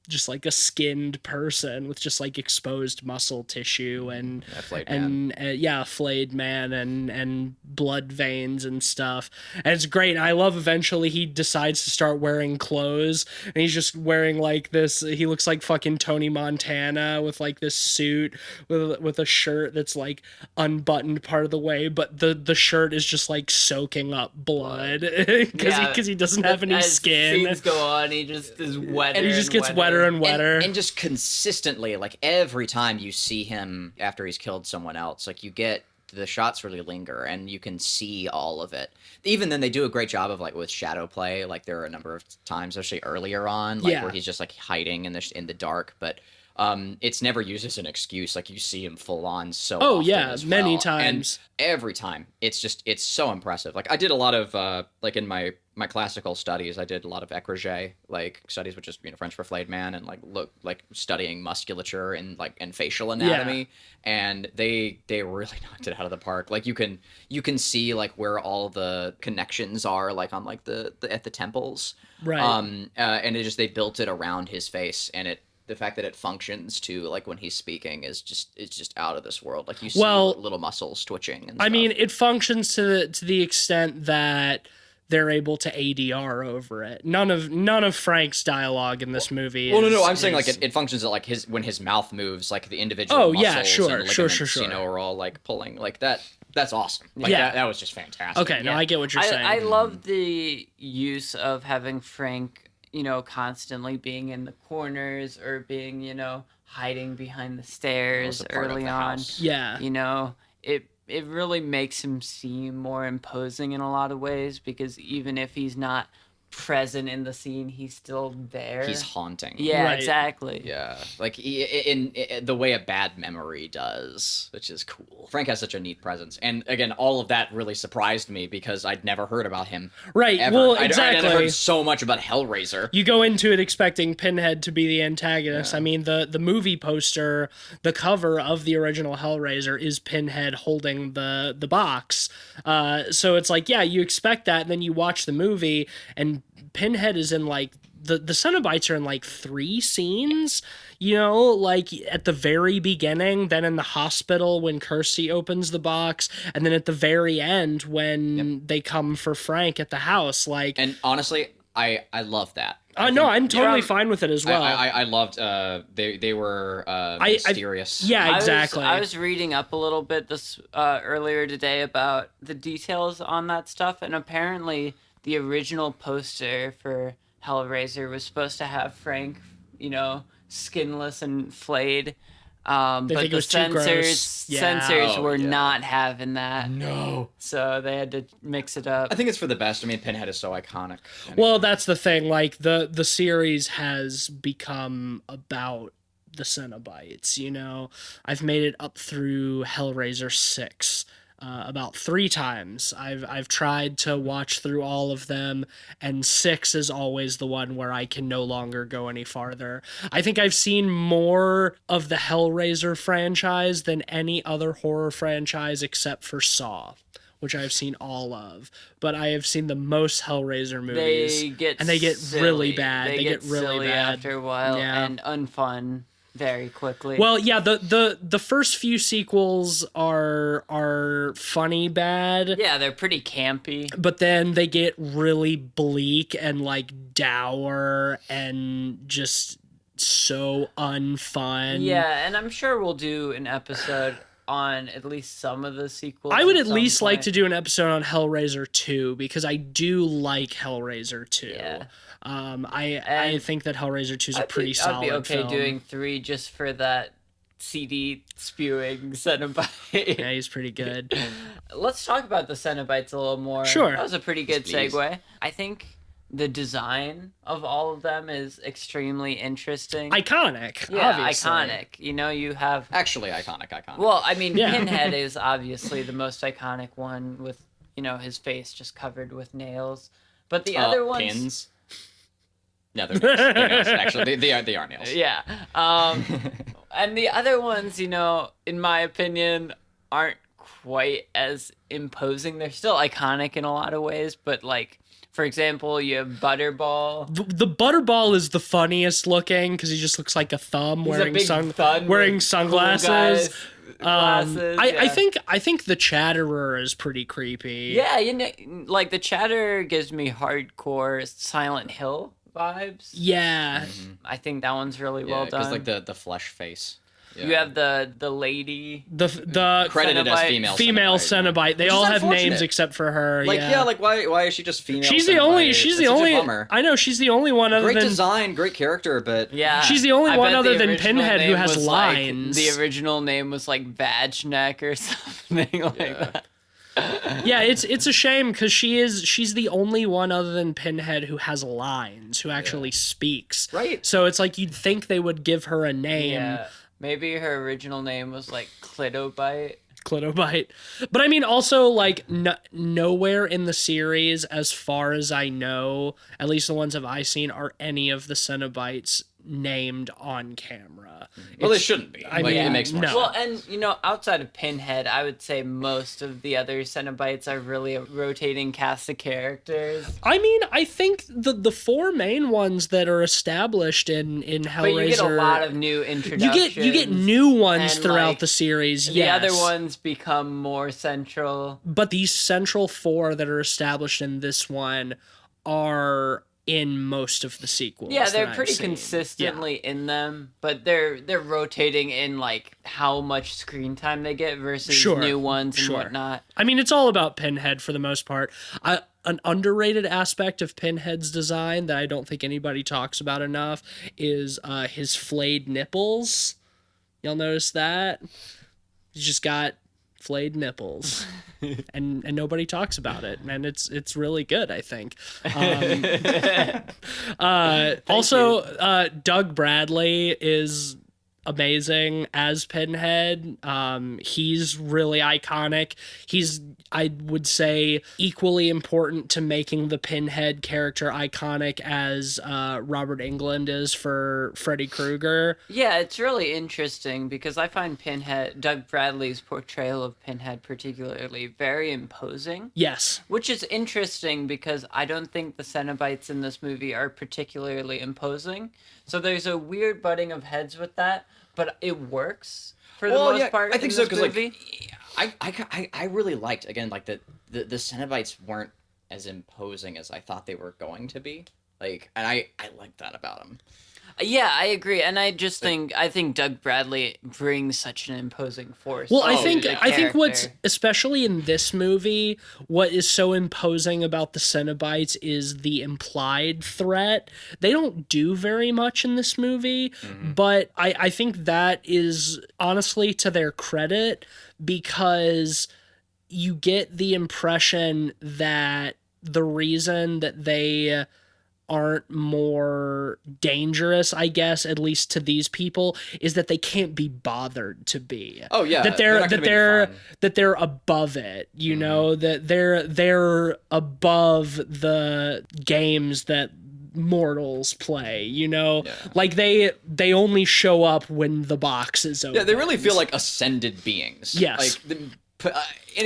just like a skinned person with just like exposed muscle tissue and a flayed man and blood veins and stuff. And it's great. I love eventually he decides to start wearing clothes, and he's just wearing like this. He looks like fucking Tony Montana with like this suit with a shirt that's like unbuttoned part of the way, but the shirt is just like soaking up blood because he doesn't have any As skin. scenes go on, he just is wetter. And he just gets wetter and wetter. And just consistently, like every time you see him after he's killed someone else, like you get the shots really linger and you can see all of it. Even then, they do a great job of like with shadow play. Like there are a number of times, especially earlier on, like where he's just like hiding in the dark, but it's never used as an excuse. Like you see him full on so often as many well. times. And every time it's so impressive. Like I did a lot of like in my classical studies, I did a lot of écrasé like studies, which is French for flayed man, and like studying musculature and facial anatomy. And they really knocked it out of the park. Like you can see like where all the connections are, like on like the at the temples, right? And they built it around his face, and the fact that it functions too, like when he's speaking, is just out of this world. Like you see little muscles twitching. And stuff. I mean, it functions to the extent that they're able to ADR over it. None of Frank's dialogue in this movie. No. I'm saying like it functions like when his mouth moves, like the individual muscles and ligaments, are all like pulling like that. That's awesome. Like that was just fantastic. Okay, no, I get what you're saying. I love the use of having Frank, constantly being in the corners or being, hiding behind the stairs early on. Yeah. It really makes him seem more imposing in a lot of ways, because even if he's not present in the scene, he's still there. He's haunting. Yeah, right. exactly. Yeah, like in the way a bad memory does, which is cool. Frank has such a neat presence, and again, all of that really surprised me because I'd never heard about him. Right. Ever. Well, exactly. I'd heard so much about Hellraiser. You go into it expecting Pinhead to be the antagonist. Yeah. I mean, the movie poster, the cover of the original Hellraiser is Pinhead holding the box. So it's like, yeah, you expect that, and then you watch the movie, and Pinhead is in like the Cenobites are in like 3 scenes, like at the very beginning, then in the hospital when Kirsty opens the box, and then at the very end when they come for Frank at the house. Like, and honestly, I love that. No, I'm totally fine with it as well. I loved they were mysterious. Yeah, exactly. I was reading up a little bit this earlier today about the details on that stuff, and apparently the original poster for Hellraiser was supposed to have Frank, skinless and flayed. But the censors were not having that. No. So they had to mix it up. I think it's for the best. I mean, Pinhead is so iconic. Well, that's the thing. Like the series has become about the Cenobites. I've made it up through Hellraiser 6. About 3 times. I've tried to watch through all of them, and 6 is always the one where I can no longer go any farther. I think I've seen more of the Hellraiser franchise than any other horror franchise except for Saw, which I've seen all of. But I have seen the most Hellraiser movies. They get silly. Really bad. They get really silly bad after a while and unfun very quickly. Well, yeah, the first few sequels are funny bad. Yeah, they're pretty campy. But then they get really bleak and like dour and just so unfun. Yeah, and I'm sure we'll do an episode on at least some of the sequels. I would at least like to do an episode on Hellraiser 2 because I do like Hellraiser 2. Yeah. I think that Hellraiser 2 is a pretty solid film. I'd be okay doing 3 just for that CD spewing Cenobite. Yeah, he's pretty good. Let's talk about the Cenobites a little more. Sure. That was a pretty good segue. I think the design of all of them is extremely interesting. Iconic, yeah, obviously. Iconic. You have... Actually, iconic. Well, I mean, Pinhead is obviously the most iconic one with, his face just covered with nails. But the other ones... Pins? No, they're nails. They're nails. Actually, they are nails. Yeah. And the other ones, in my opinion, aren't quite as imposing. They're still iconic in a lot of ways, but like, for example, you have Butterball. The Butterball is the funniest looking because he just looks like a thumb wearing sunglasses. Cool glasses, I think the Chatterer is pretty creepy. Yeah, like the Chatterer gives me hardcore Silent Hill vibes. Yeah. I think that one's really well done. because like the flesh face. Yeah. You have the lady. The credited as Cenobite. female Cenobite. They Which is all have unfortunate. names except for her. Like like why is she just female? She's the Cenobite? only. She's That's the such a only. bummer. I know she's the only one other Great than. design, great character, but Yeah. She's the only I one bet other the than original Pinhead who name has was, lines. Like, the original name was like Vag Neck or something like that. Yeah, it's a shame because she's the only one other than Pinhead who has lines, who actually speaks. Right. So it's like you'd think they would give her a name. Yeah. Maybe her original name was like Clitobite. Clitobite. But I mean, also, like, nowhere in the series, as far as I know, at least the ones that I've seen, are any of the Cenobites named on camera. well, they shouldn't be. I Like, mean, it makes more no. sense. Well, and outside of Pinhead, I would say most of the other Cenobites are really a rotating cast of characters. I mean, I think the four main ones that are established in Hellraiser. But you get a lot of new introductions. You get new ones and, throughout like, the series. The Yes. other ones become more central. But these central four that are established in this one are in most of the sequels. Yeah, they're that I've pretty seen. consistently in them, but they're rotating in like how much screen time they get versus Sure, new ones and sure. whatnot. I mean, it's all about Pinhead for the most part. An underrated aspect of Pinhead's design that I don't think anybody talks about enough is his flayed nipples. Y'all notice that? He's just got flayed nipples, and nobody talks about it, and it's really good, I think. Also, Doug Bradley is amazing as Pinhead. He's really iconic. He's, I would say, equally important to making the Pinhead character iconic as Robert Englund is for Freddy Krueger. Yeah, it's really interesting because I find Doug Bradley's portrayal of Pinhead particularly very imposing. Yes. Which is interesting because I don't think the Cenobites in this movie are particularly imposing. So there's a weird butting of heads with that, but it works for the most part. I think in so this because movie. I really liked, again, like the Cenobites weren't as imposing as I thought they were going to be. Like, and I liked that about them. Yeah, I agree, and I think Doug Bradley brings such an imposing force. Well, to I the think what's character. especially in this movie, what is so imposing about the Cenobites is the implied threat. They don't do very much in this movie, but I think that is honestly to their credit because you get the impression that the reason that they aren't more dangerous, I guess, at least to these people, is that they can't be bothered to be. Oh yeah, that they're above it, you know, that they're above the games that mortals play, you know. Like they only show up when the box is open. Yeah, they really feel like ascended beings. Yes. Like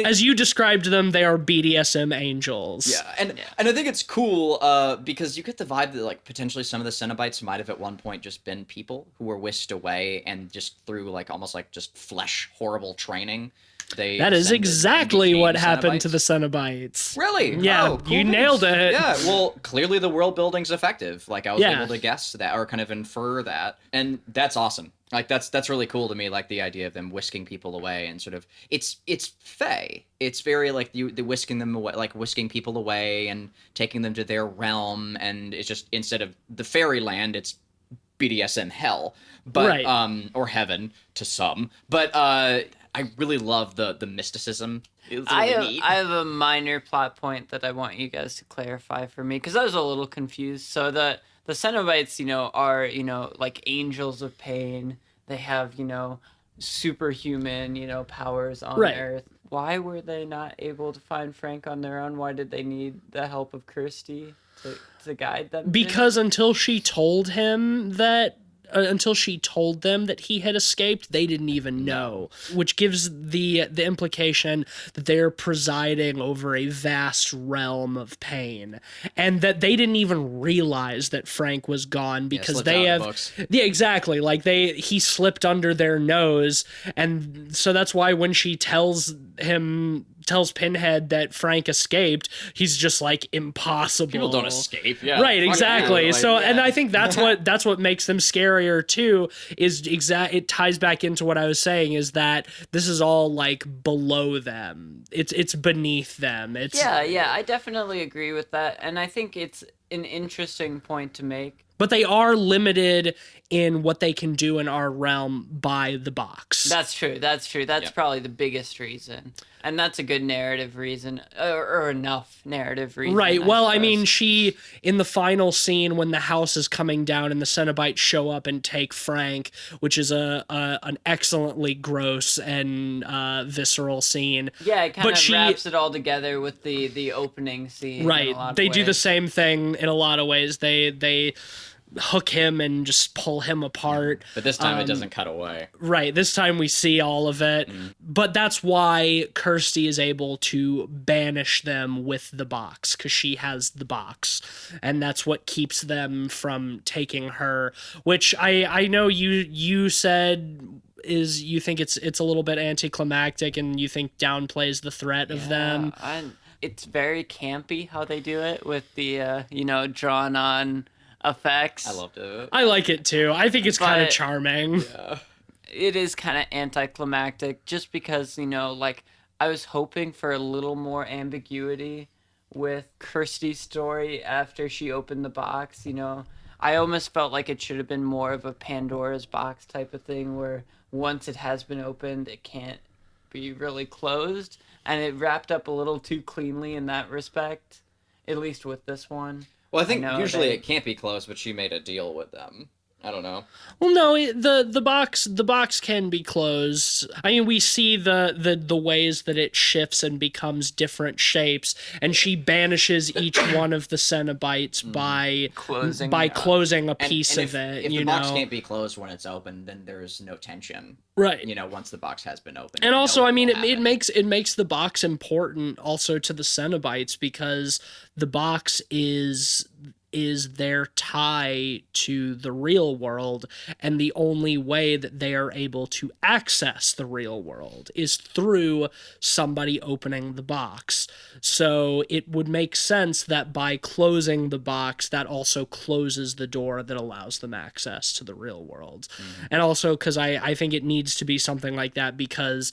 as you described them, they are BDSM angels. Yeah, and I think it's cool because you get the vibe that like potentially some of the Cenobites might have at one point just been people who were whisked away and just through like almost like just flesh horrible training. That is exactly what happened Cenobites. to the Cenobites. Really? Yeah, Oh, cool you beans. nailed it. Yeah, well, clearly the world building's effective. Like I was Yeah. able to guess that or kind of infer that, and that's awesome. Like that's really cool to me. Like the idea of them whisking people away and sort of it's fey. It's very like the whisking them away, like whisking people away and taking them to their realm, and it's just instead of the fairyland, it's BDSM hell, but Right. Or heaven to some, but I really love the mysticism. It's I really neat. have a minor plot point that I want you guys to clarify for me because I was a little confused. So the Cenobites, are like angels of pain. They have superhuman powers on Right. Earth. Why were they not able to find Frank on their own? Why did they need the help of Kirsty to guide them? Because until she told him that she told them that he had escaped, they didn't even know, which gives the implication that they're presiding over a vast realm of pain, and that they didn't even realize that Frank was gone because they have exactly, like he slipped under their nose, and so that's why when she tells Pinhead that Frank escaped, he's just like, impossible. People don't escape. Yeah. Right, exactly. And I think that's what makes them scarier too, is it ties back into what I was saying, is that this is all like below them. It's beneath them. Yeah, I definitely agree with that. And I think it's an interesting point to make. But they are limited in what they can do in our realm by the box. That's true. That's probably the biggest reason. And that's a good narrative reason, or enough narrative reason. Right. Well, I mean, she, in the final scene when the house is coming down and the Cenobites show up and take Frank, which is an excellently gross and visceral scene. Yeah, it kind of wraps it all together with the opening scene. Right. In a lot of they ways. do the same thing in a lot of ways. They hook him and just pull him apart. But this time it doesn't cut away. Right. This time we see all of it. But that's why Kirsty is able to banish them with the box, because she has the box. And that's what keeps them from taking her, which I know you said is you think it's a little bit anticlimactic and you think downplays the threat of them. It's very campy how they do it with the, drawn on effects. I loved it. I like it too. I think it's kind of charming. Yeah. It is kind of anticlimactic just because, I was hoping for a little more ambiguity with Kirsty's story after she opened the box, I almost felt like it should have been more of a Pandora's box type of thing where once it has been opened, it can't be really closed. And it wrapped up a little too cleanly in that respect, at least with this one. Well, I think usually it can't be closed, but she made a deal with them. I don't know. Well, no, the box can be closed. I mean, we see the ways that it shifts and becomes different shapes, and she banishes each one of the Cenobites by closing a piece of it. If the box can't be closed when it's open, then there's no tension. Right. Once the box has been opened. And also, I mean, it makes the box important also to the Cenobites, because the box is their tie to the real world, and the only way that they are able to access the real world is through somebody opening the box. So it would make sense that by closing the box, that also closes the door that allows them access to the real world. And also because I think it needs to be something like that, because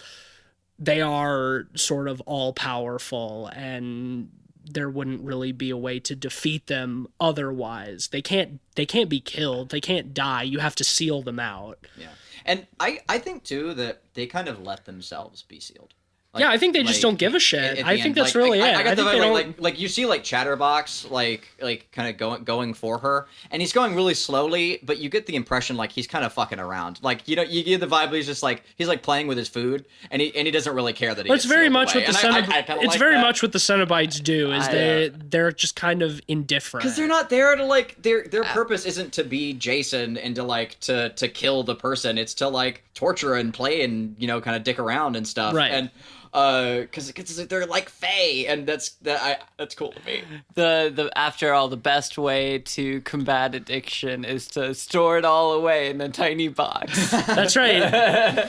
they are sort of all-powerful, and there wouldn't really be a way to defeat them otherwise. They can't be killed. They can't die. You have to seal them out. Yeah. And I think too that they kind of let themselves be sealed. Yeah, I think they just don't give a shit. I think that's really it. I got the vibe, like you see like Chatterbox like kind of going for her, and he's going really slowly, but you get the impression like he's kind of fucking around. Like you get the vibe he's just like he's like playing with his food, and he doesn't really care that he. It's very much what the It's very much what the Cenobites do. Is they're just kind of indifferent, because they're not there to like their purpose isn't to be Jason and to like to kill the person. It's to like torture and play and kind of dick around and stuff. Right. And because they're like Fae, and that's cool to me. After all, the best way to combat addiction is to store it all away in a tiny box. That's right.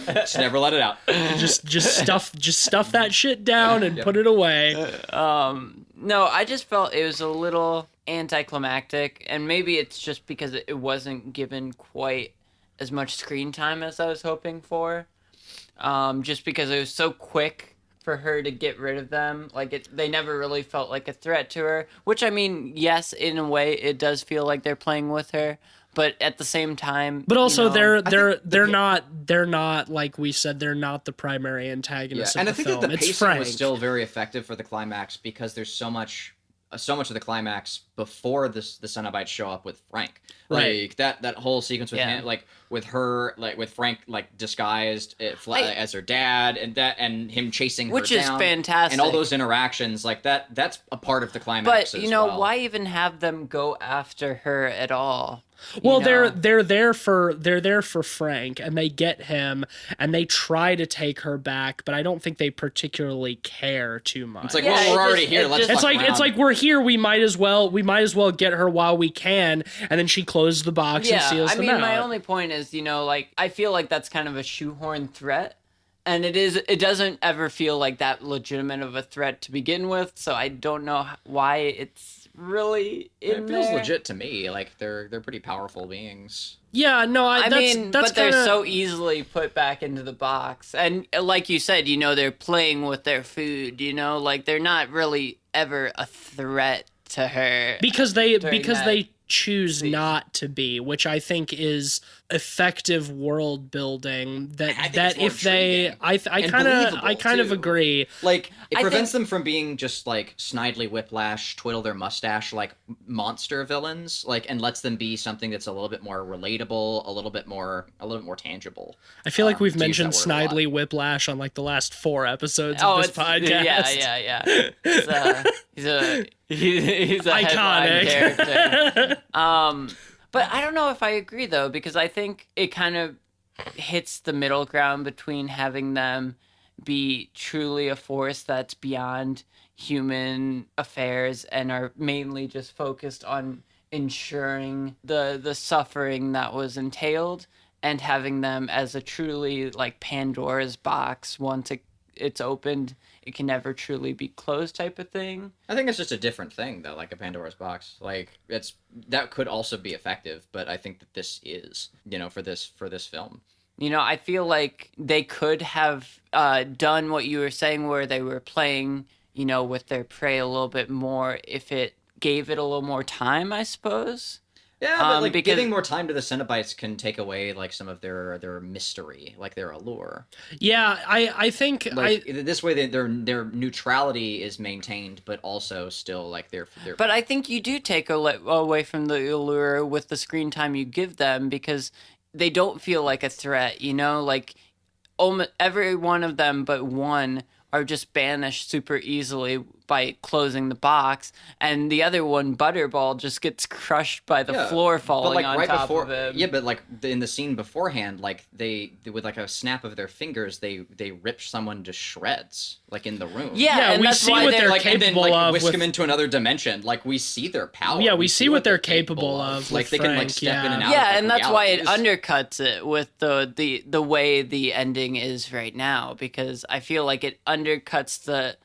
Just never let it out. Just stuff that shit down and put it away. No, I just felt it was a little anticlimactic, and maybe it's just because it wasn't given quite as much screen time as I was hoping for. Just because it was so quick for her to get rid of them. They never really felt like a threat to her, which, I mean, yes, in a way it does feel like they're playing with her, but at the same time, but also they're not like we said, they're not the primary antagonist of the film. That the it's pacing Frank. was still very effective for the climax, because there's so much of the climax before the Cenobites show up with Frank. Right. Like that whole sequence with him, like with her, like with Frank, like disguised as her dad, and him chasing her which is down, fantastic, and all those interactions, like that's a part of the climax. But why even have them go after her at all? Well, know? they're there for Frank, and they get him, and they try to take her back, but I don't think they particularly care too much. It's like, well, we're already here. Let's fuck around. It's like we're here. We might as well get her while we can, and then she closes the box and seals them out. My only point is, like, I feel like that's kind of a shoehorn threat. And it doesn't ever feel like that legitimate of a threat to begin with, so I don't know why it's really in there. It feels legit to me. Like, they're pretty powerful beings. Yeah, no, but they're so easily put back into the box. And like you said, they're playing with their food, like they're not really ever a threat to her. Because they choose not to be, which I think is effective world building. I kind of agree. Like, it prevents them from being just like Snidely Whiplash, twiddle their mustache like monster villains, like, and lets them be something that's a little bit more relatable, a little bit more tangible. I feel like we've mentioned Snidely Whiplash on like the last 4 episodes of this podcast. Yeah. He's a iconic character. But I don't know if I agree though, because I think it kind of hits the middle ground between having them be truly a force that's beyond human affairs and are mainly just focused on ensuring the suffering that was entailed, and having them as a truly like Pandora's box. Once it's opened, it can never truly be closed type of thing. I think it's just a different thing though, like a Pandora's box. Like, that could also be effective, but I think that this is, for this film. I feel like they could have done what you were saying, where they were playing, with their prey a little bit more if it gave it a little more time, I suppose. Yeah, but like giving more time to the Cenobites can take away like some of their mystery, like their allure. Yeah, I think this way their neutrality is maintained, but also still like their. But I think you do take away from the allure with the screen time you give them, because they don't feel like a threat. Like almost every one of them but one are just banished super easily by closing the box, and the other one, Butterball, just gets crushed by the floor falling on top of him. Yeah, but like in the scene beforehand, like they with like a snap of their fingers, they rip someone to shreds, like in the room. Yeah, and we that's see why what they're capable and then, like, of. Whisk them into another dimension. Like, we see their power. Yeah, we see what they're capable of. Like, they can like step in and out. Yeah, and that's why it undercuts it with the way the ending is right now, because I feel like it undercuts the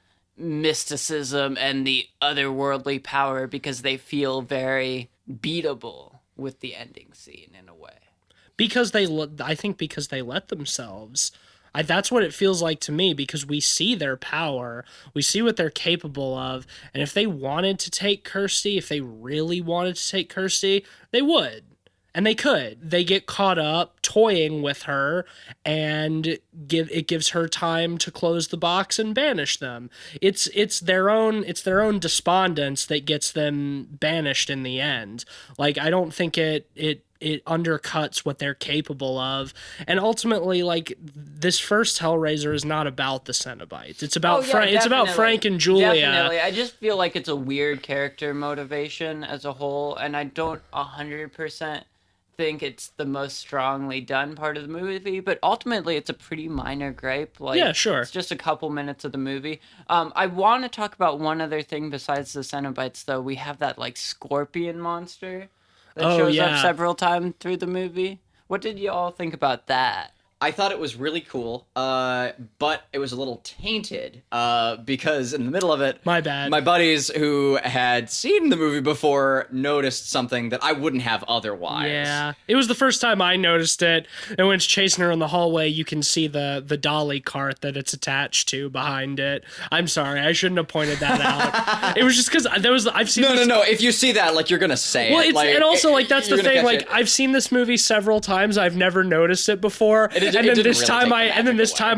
mysticism and the otherworldly power, because they feel very beatable with the ending scene in a way. I think because they let themselves. That's what it feels like to me, because we see their power, we see what they're capable of, and if they wanted to take Kirsty, if they really wanted to take Kirsty, they would. And they could. They get caught up toying with her, and it gives her time to close the box and banish them. It's their own despondence that gets them banished in the end. Like, I don't think it undercuts what they're capable of. And ultimately, like, this first Hellraiser is not about the Cenobites. It's about it's about Frank and Julia. Definitely. I just feel like it's a weird character motivation as a whole, and I don't 100% think it's the most strongly done part of the movie, but ultimately it's a pretty minor gripe. Like, yeah, sure. It's just a couple minutes of the movie. I want to talk about one other thing besides the Cenobites, though. We have that like scorpion monster that shows up several times through the movie. What did you all think about that? I thought it was really cool, but it was a little tainted, because in the middle of it, my bad, my buddies who had seen the movie before noticed something that I wouldn't have otherwise. Yeah, it was the first time I noticed it, and when it's chasing her in the hallway, you can see the dolly cart that it's attached to behind it. I'm sorry, I shouldn't have pointed that out. It was just because I've seen. No. If you see that, like, you're gonna say it. Like, and also, like, that's the thing. Like, I've seen this movie several times. I've never noticed it before. And then this time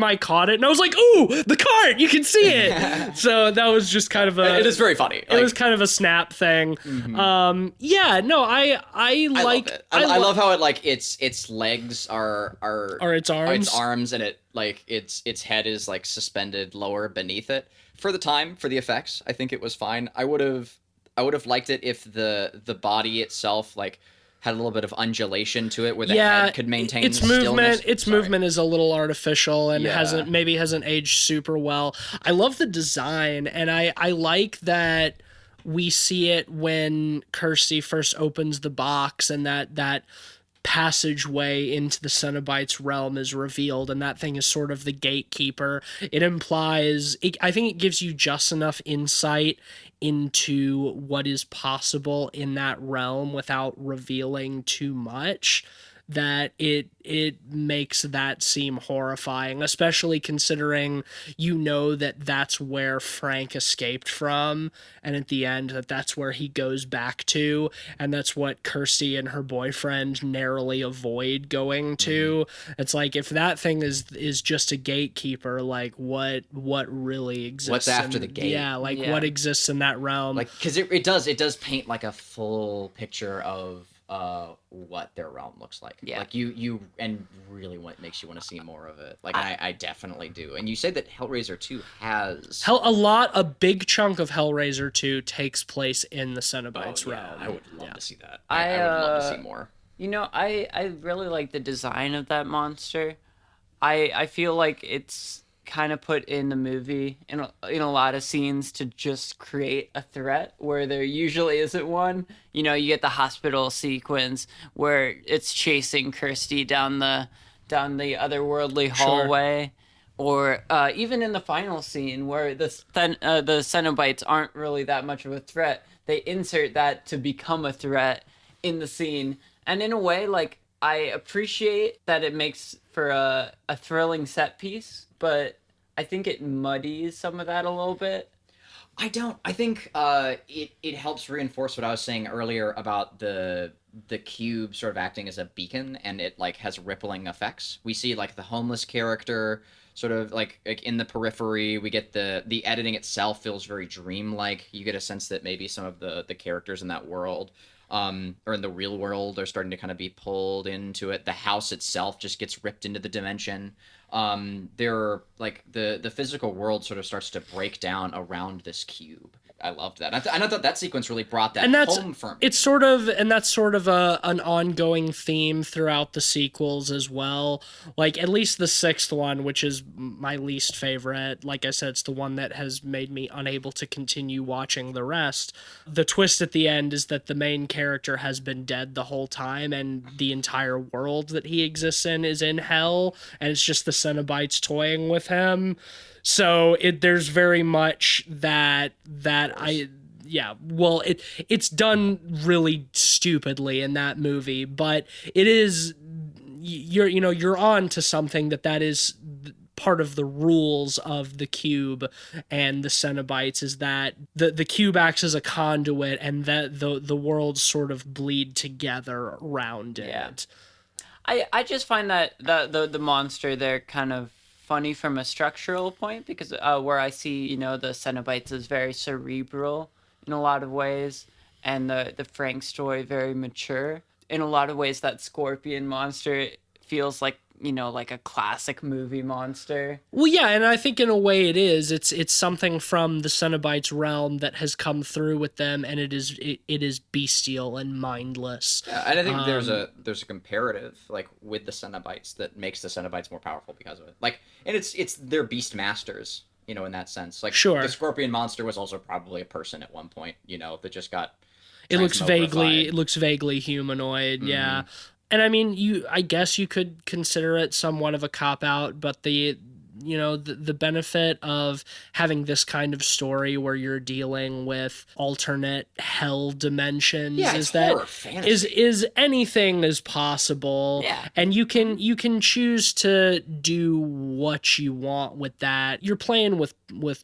I caught it, and I was like, "Ooh, the cart! You can see it." So that was just kind of It is very funny. It was kind of a snap thing. Mm-hmm. Yeah, no, I like love it. I love how it, like, its legs are its arms. Its arms, and it, like, its head is like suspended lower beneath it. For the effects, I think it was fine. I would have liked it if the body itself, like, had a little bit of undulation to it where the Yeah, head could maintain its stillness. movement. Its Sorry. movement is a little artificial and Yeah. hasn't aged super well. I love the design, and I like that we see it when Kirsty first opens the box, and that passageway into the Cenobites realm is revealed, and that thing is sort of the gatekeeper. It implies, I think it gives you just enough insight into what is possible in that realm without revealing too much, that it makes that seem horrifying, especially considering that that's where Frank escaped from, and at the end that's where he goes back to, and that's what Kirsty and her boyfriend narrowly avoid going to. It's like, if that thing is just a gatekeeper, like what really exists? What's after the gate? Yeah, like what exists in that realm? Like, because it does paint like a full picture of what their realm looks like. Yeah. Like you and really makes you want to see more of it. Like I definitely do. And you say that Hellraiser 2 has a big chunk of Hellraiser 2 takes place in the Cenobites realm. I would love to see that. I I would love to see more. I really like the design of that monster. I feel like it's kind of put in the movie in a lot of scenes to just create a threat where there usually isn't one. You get the hospital sequence where it's chasing Kirsty down the otherworldly hallway. Or even in the final scene where the Cenobites aren't really that much of a threat, they insert that to become a threat in the scene. And in a way, like, I appreciate that it makes for a thrilling set piece, but I think it muddies some of that a little bit. I don't. I think it helps reinforce what I was saying earlier about the cube sort of acting as a beacon, and it like has rippling effects. We see like the homeless character sort of like in the periphery. We get the editing itself feels very dreamlike. You get a sense that maybe some of the characters in that world or in the real world are starting to kind of be pulled into it. The house itself just gets ripped into the dimension. There are like the physical world sort of starts to break down around this cube. I loved that. And I thought that sequence really brought that home for me. That's sort of an ongoing theme throughout the sequels as well. Like, at least the sixth one, which is my least favorite. Like I said, it's the one that has made me unable to continue watching the rest. The twist at the end is that the main character has been dead the whole time, and the entire world that he exists in is in hell, and it's just the Cenobites toying with him. So there's very much that it's done really stupidly in that movie, but it is, you're on to something that is part of the rules of the cube and the Cenobites, is that the cube acts as a conduit, and that the worlds sort of bleed together around it. Yeah. I just find that the monster there kind of funny from a structural point, because where I see the Cenobites is very cerebral in a lot of ways, and the Frank story very mature in a lot of ways. That scorpion monster feels like like a classic movie monster. Well, yeah, and I think in a way it is. It's something from the Cenobites realm that has come through with them, and it is bestial and mindless. Yeah, and I think there's a comparative like with the Cenobites that makes the Cenobites more powerful because of it. Like, and it's they're beast masters, in that sense. Like, sure, the scorpion monster was also probably a person at one point, that just got. It looks vaguely humanoid, mm-hmm. Yeah. And I mean, I guess you could consider it somewhat of a cop-out, but the benefit of having this kind of story where you're dealing with alternate hell dimensions is anything is possible. Yeah. And you can choose to do what you want with that. You're playing with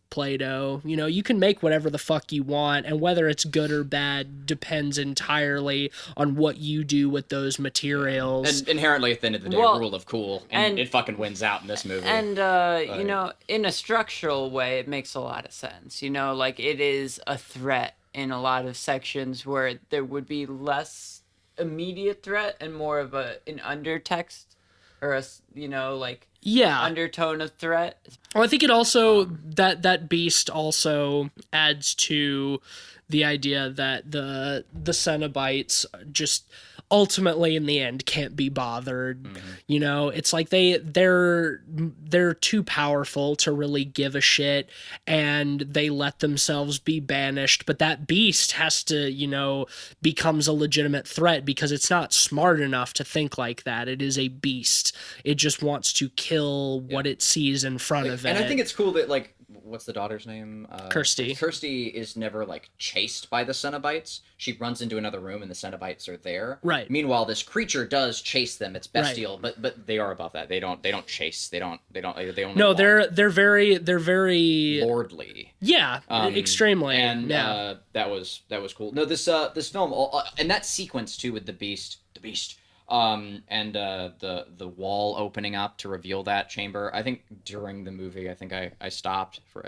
Play-Doh. You can make whatever the fuck you want, and whether it's good or bad depends entirely on what you do with those materials. And inherently, at the end of the day, rule of cool, and it fucking wins out in this movie. And in a structural way, it makes a lot of sense. Like, it is a threat in a lot of sections where there would be less immediate threat and more of an undertext, or Yeah. undertone of threat. Well, I think it also that beast also adds to the idea that the Cenobites just ultimately in the end can't be bothered. You know, it's like they're too powerful to really give a shit, and they let themselves be banished. But that beast has to, you know, becomes a legitimate threat because it's not smart enough to think like that. It is a beast. It just wants to kill what it sees in front of it. And I think it's cool that, like, what's the daughter's name? Kirsty. Kirsty is never, like, chased by the Cenobites. She runs into another room and the Cenobites are there. Right. Meanwhile, this creature does chase them. It's bestial, but they are above that. They don't chase. They only No, walk. they're very lordly. yeah, extremely. And yeah. that was cool. No, this film and that sequence too with the beast, and the wall opening up to reveal that chamber. I think during the movie, I stopped for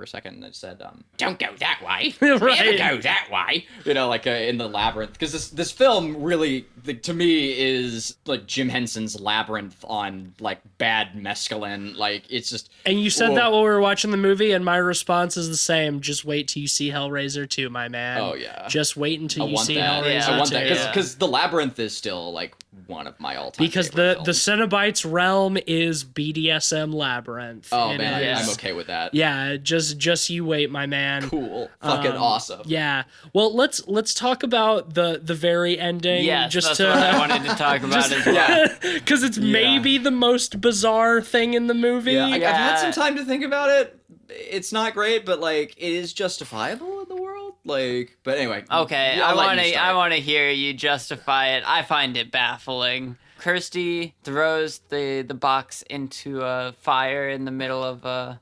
a second and said, "Don't go that way. Right. Never go that way." You know, like in the labyrinth, because this film really, to me, is like Jim Henson's Labyrinth on like bad mescaline. Like it's just. And you said whoa. that while we were watching the movie, and my response is the same. Just wait till you see Hellraiser 2, my man. Oh yeah. Just wait until you see that. Hellraiser 2. I want that because the Labyrinth is still like one of my all-time Because favorite the films. Cenobites realm is BDSM Labyrinth. Oh It man, is- I'm okay with that. Yeah, just you wait, my man. Cool, fucking awesome. Yeah. Well, let's talk about the very ending. Yes, just that's what I wanted to talk about as well. Yeah. because it's maybe the most bizarre thing in the movie. Yeah, I've had Yeah. some time to think about it. It's not great, but like it is justifiable in the world. Like, but anyway. Okay, I'll let you I start. want to hear you justify it. I find it baffling. Kirsty throws the box into a fire in the middle of a.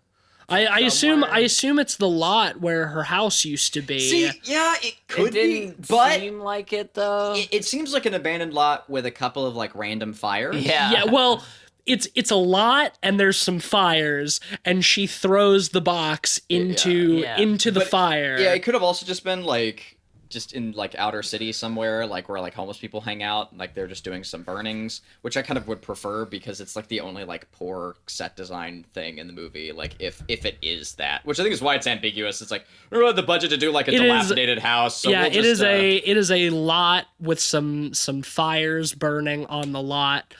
I somewhere. assume it's the lot where her house used to be. See, yeah, it could It didn't be, but seem like it though. it seems like an abandoned lot with a couple of like random fires. Yeah. Yeah, well, it's a lot, and there's some fires, and she throws the box into Yeah. into the But, fire. Yeah, it could have also just been like just in like outer city somewhere, like where like homeless people hang out, like they're just doing some burnings, which I kind of would prefer because it's like the only like poor set design thing in the movie. Like if it is that, which I think is why it's ambiguous. It's like we don't have the budget to do like a It is- dilapidated house. So yeah, we'll just, it is a lot with some fires burning on the lot.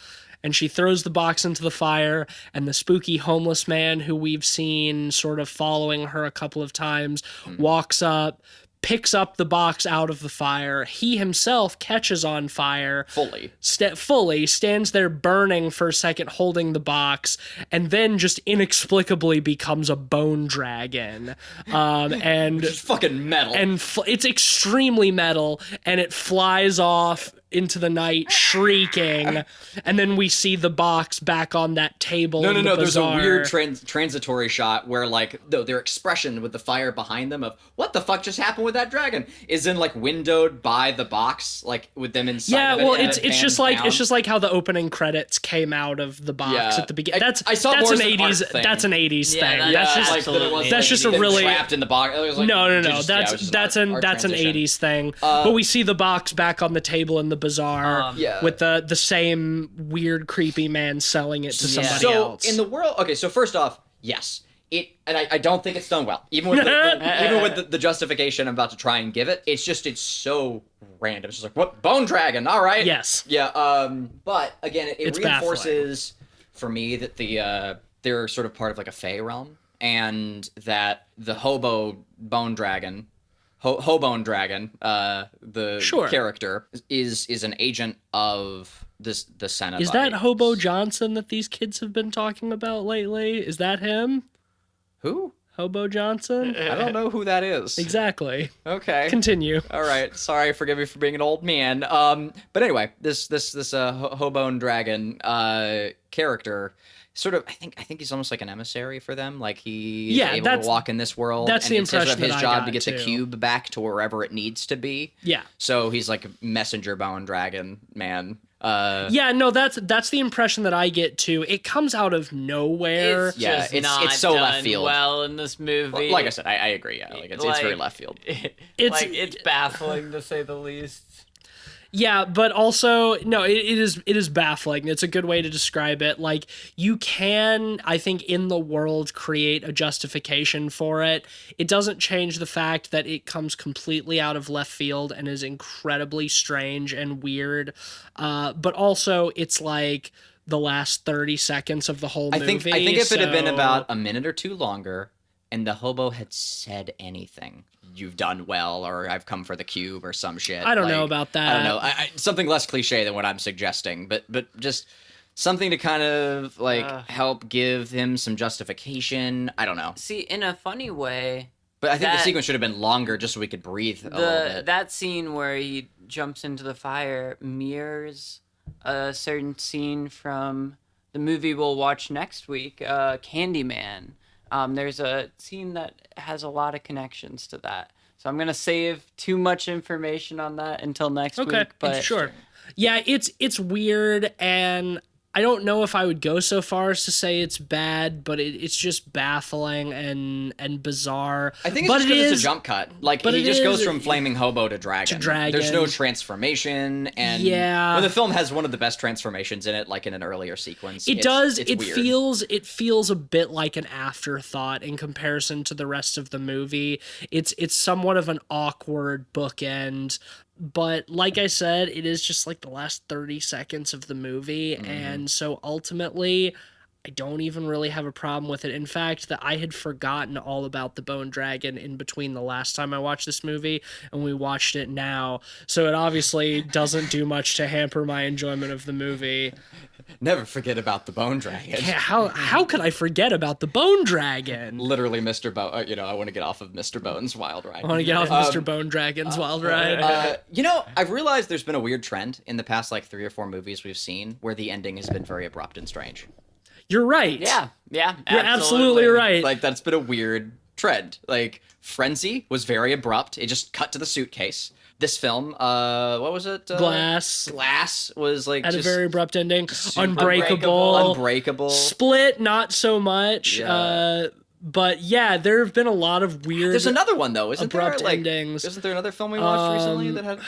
And she throws the box into the fire, and the spooky homeless man who we've seen sort of following her a couple of times walks up, picks up the box out of the fire. He himself catches on fire. fully. Fully stands there burning for a second, holding the box, and then just inexplicably becomes a bone dragon. And Just fucking metal. and it's extremely metal, and it flies off into the night shrieking, and then we see the box back on that table. No, in the there's a bazaar. weird transitory shot where, like, their expression with the fire behind them of, what the fuck just happened with that dragon, is in, like, windowed by the box, like, with them inside Yeah, of it, well, and it's it just pans like down. it's just like how the opening credits came out of the box Yeah. at the beginning. I saw that's more an as an art '80s thing. that's an '80s Yeah, thing. that- That's yeah, just like, that it was, That's like, just a them really- trapped in the box. It was like, no. it was just That's an art an transition. '80s thing. But we see the box back on the table in the bazaar Yeah. with the same weird, creepy man selling it to somebody So else. in the world, okay. So first off, yes, and I don't think it's done well. Even with even with the justification I'm about to try and give it, it's so random. It's just like, what, bone dragon? All right. Yes. Yeah. But again, it It's reinforces for me that they're sort of part of like a Fey realm, and that the hobo bone dragon. Hobone Dragon, the Sure. character, is an agent of the Cenobites. Is that Hobo Johnson that these kids have been talking about lately? Is that him? Who? Hobo Johnson? I don't know who that is. Exactly. Okay. Continue. All right. Sorry, forgive me for being an old man. But anyway, this Hobone Dragon character sort of, I think he's almost like an emissary for them. Like he's able to walk in this world. that's the and it's sort of impression his that I job got, to get the too. cube back to wherever it needs to be. Yeah. So he's like a messenger bone dragon man. Yeah, no, that's the impression that I get too. It comes out of nowhere. It's Yeah, just it's not so done left field. well in this movie. Like I said, I agree. Yeah, like it's very left field. It's baffling to say the least. Yeah, but also no, it is baffling. It's a good way to describe it. Like, you can, I think, in the world create a justification for it. It doesn't change the fact that it comes completely out of left field and is incredibly strange and weird. But also it's like the last 30 seconds of the whole movie. I think if it had been about a minute or two longer and the hobo had said anything, "You've done well," or "I've come for the cube," or some shit. I don't know about that. I don't know. Something less cliche than what I'm suggesting, but just something to kind of like help give him some justification. I don't know. See, in a funny way, but I think the sequence should have been longer just so we could breathe a little bit. That scene where he jumps into the fire mirrors a certain scene from the movie we'll watch next week, Candyman. There's a scene that has a lot of connections to that. So I'm going to save too much information on that until next week. But sure. Yeah, it's weird, and I don't know if I would go so far as to say it's bad, but it's just baffling and bizarre. I think it's it's a jump cut. Like, he just goes from flaming hobo to dragon. There's no transformation, and when the film has one of the best transformations in it, like in an earlier sequence, it weird. feels a bit like an afterthought in comparison to the rest of the movie. It's somewhat of an awkward bookend. But like I said, it is just like the last 30 seconds of the movie. And so ultimately, I don't even really have a problem with it. In fact, that I had forgotten all about the Bone Dragon in between the last time I watched this movie and we watched it now. So it obviously doesn't do much to hamper my enjoyment of the movie. Never forget about the Bone Dragon. Yeah, how could I forget about the Bone Dragon? Literally, Mr. Bone. I want to get off of Mr. Bone's wild ride. I want to get off Mr. Bone Dragon's wild ride. I've realized there's been a weird trend in the past like 3 or 4 movies we've seen where the ending has been very abrupt and strange. You're right. Yeah, You're absolutely right. Like, that's been a weird trend. Like, Frenzy was very abrupt. It just cut to the suitcase. This film, what was it? Glass was like had a very abrupt ending. Unbreakable. Split, not so much. Yeah. But yeah, there have been a lot of weird. There's another one though, abrupt endings. Isn't there another film we watched recently that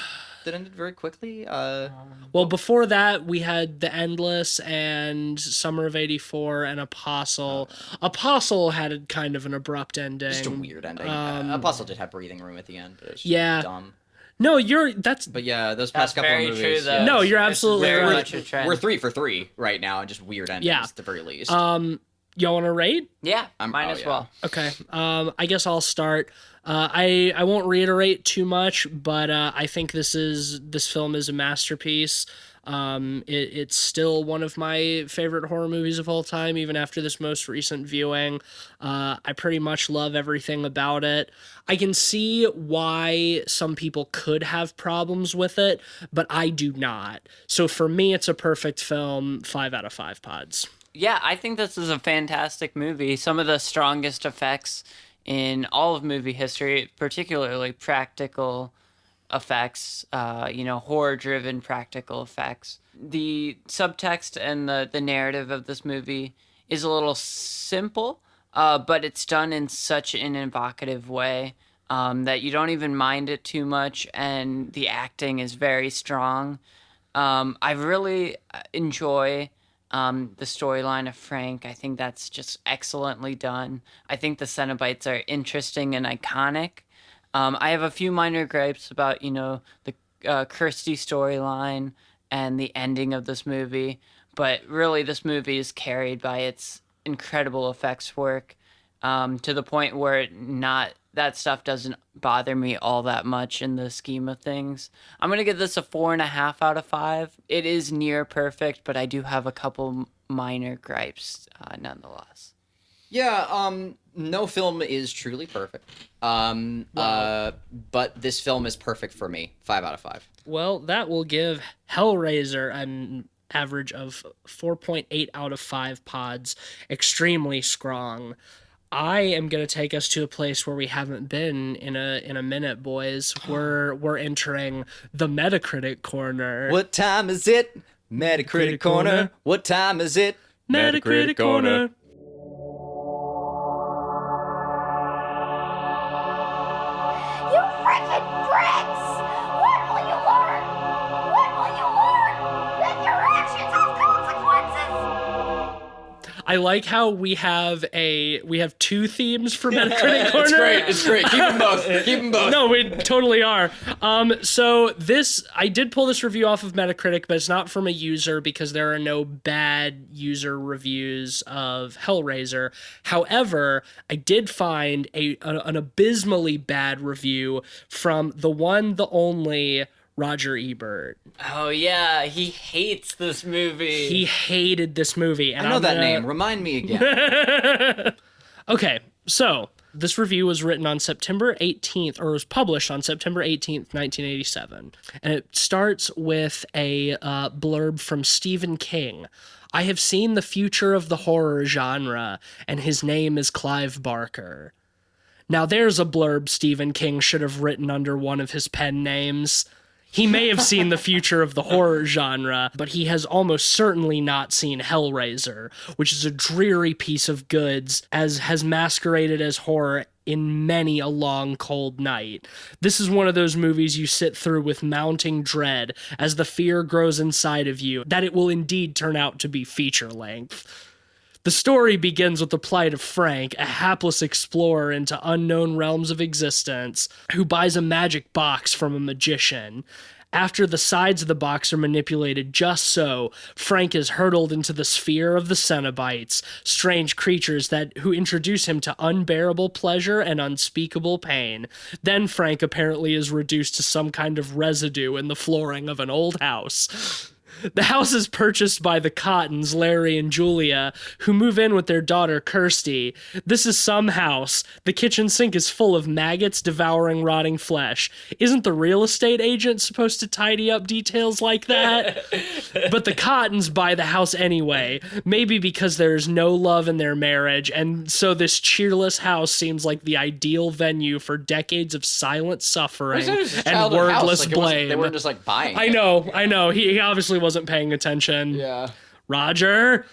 ended very quickly? Well, before that, we had The Endless and Summer of '84 and Apostle. Apostle had a kind of an abrupt ending. Just a weird ending. Apostle did have breathing room at the end, but it was dumb. No, But yeah, those past couple of movies. True, though. Yeah. No, you're absolutely very right. much a trend. We're 3 for 3 right now, and just weird endings at the very least. Y'all want to rate? Yeah, mine as well. Okay. I guess I'll start. I won't reiterate too much, but I think this film is a masterpiece. It's still one of my favorite horror movies of all time, even after this most recent viewing. I pretty much love everything about it. I can see why some people could have problems with it, but I do not. So for me, it's a perfect film. 5 out of 5 pods. Yeah, I think this is a fantastic movie. Some of the strongest effects in all of movie history, particularly practical effects, horror-driven practical effects. The subtext and the narrative of this movie is a little simple, but it's done in such an evocative way that you don't even mind it too much, and the acting is very strong. I really enjoy the storyline of Frank. I think that's just excellently done. I think the Cenobites are interesting and iconic. I have a few minor gripes about, the Kirsty storyline and the ending of this movie, but really this movie is carried by its incredible effects work to the point where that stuff doesn't bother me all that much in the scheme of things. I'm going to give this a 4.5 out of 5. It is near perfect, but I do have a couple minor gripes nonetheless. Yeah, no film is truly perfect. But this film is perfect for me. 5 out of 5. Well, that will give Hellraiser an average of 4.8 out of 5 pods. Extremely strong. I am going to take us to a place where we haven't been in a minute, boys. We're entering the Metacritic corner. What time is it? Metacritic corner. What time is it? Metacritic corner. You freaking bricks! When will you learn? When I like how we have two themes for Metacritic Corner. It's great. Keep them both. No, we totally are. So I did pull this review off of Metacritic, but it's not from a user because there are no bad user reviews of Hellraiser. However, I did find an abysmally bad review from the one, the only Roger Ebert. Oh yeah, he hates this movie. He hated this movie. And I know that name. Remind me again. Okay, so this review was written on September 18th, or was published on September 18th, 1987. And it starts with a blurb from Stephen King. I have seen the future of the horror genre, and his name is Clive Barker. Now there's a blurb Stephen King should have written under one of his pen names. He may have seen the future of the horror genre, but he has almost certainly not seen Hellraiser, which is a dreary piece of goods, as has masqueraded as horror in many a long, cold night. This is one of those movies you sit through with mounting dread as the fear grows inside of you that it will indeed turn out to be feature-length. The story begins with the plight of Frank, a hapless explorer into unknown realms of existence, who buys a magic box from a magician. After the sides of the box are manipulated just so, Frank is hurtled into the sphere of the Cenoboys, strange creatures who introduce him to unbearable pleasure and unspeakable pain. Then Frank apparently is reduced to some kind of residue in the flooring of an old house. The house is purchased by the Cottons, Larry and Julia, who move in with their daughter, Kirsty. This is some house. The kitchen sink is full of maggots devouring rotting flesh. Isn't the real estate agent supposed to tidy up details like that? But the Cottons buy the house anyway, maybe because there is no love in their marriage, and so this cheerless house seems like the ideal venue for decades of silent suffering and wordless blame. They weren't just like buying it. I know. He obviously wasn't paying attention. Yeah. Roger.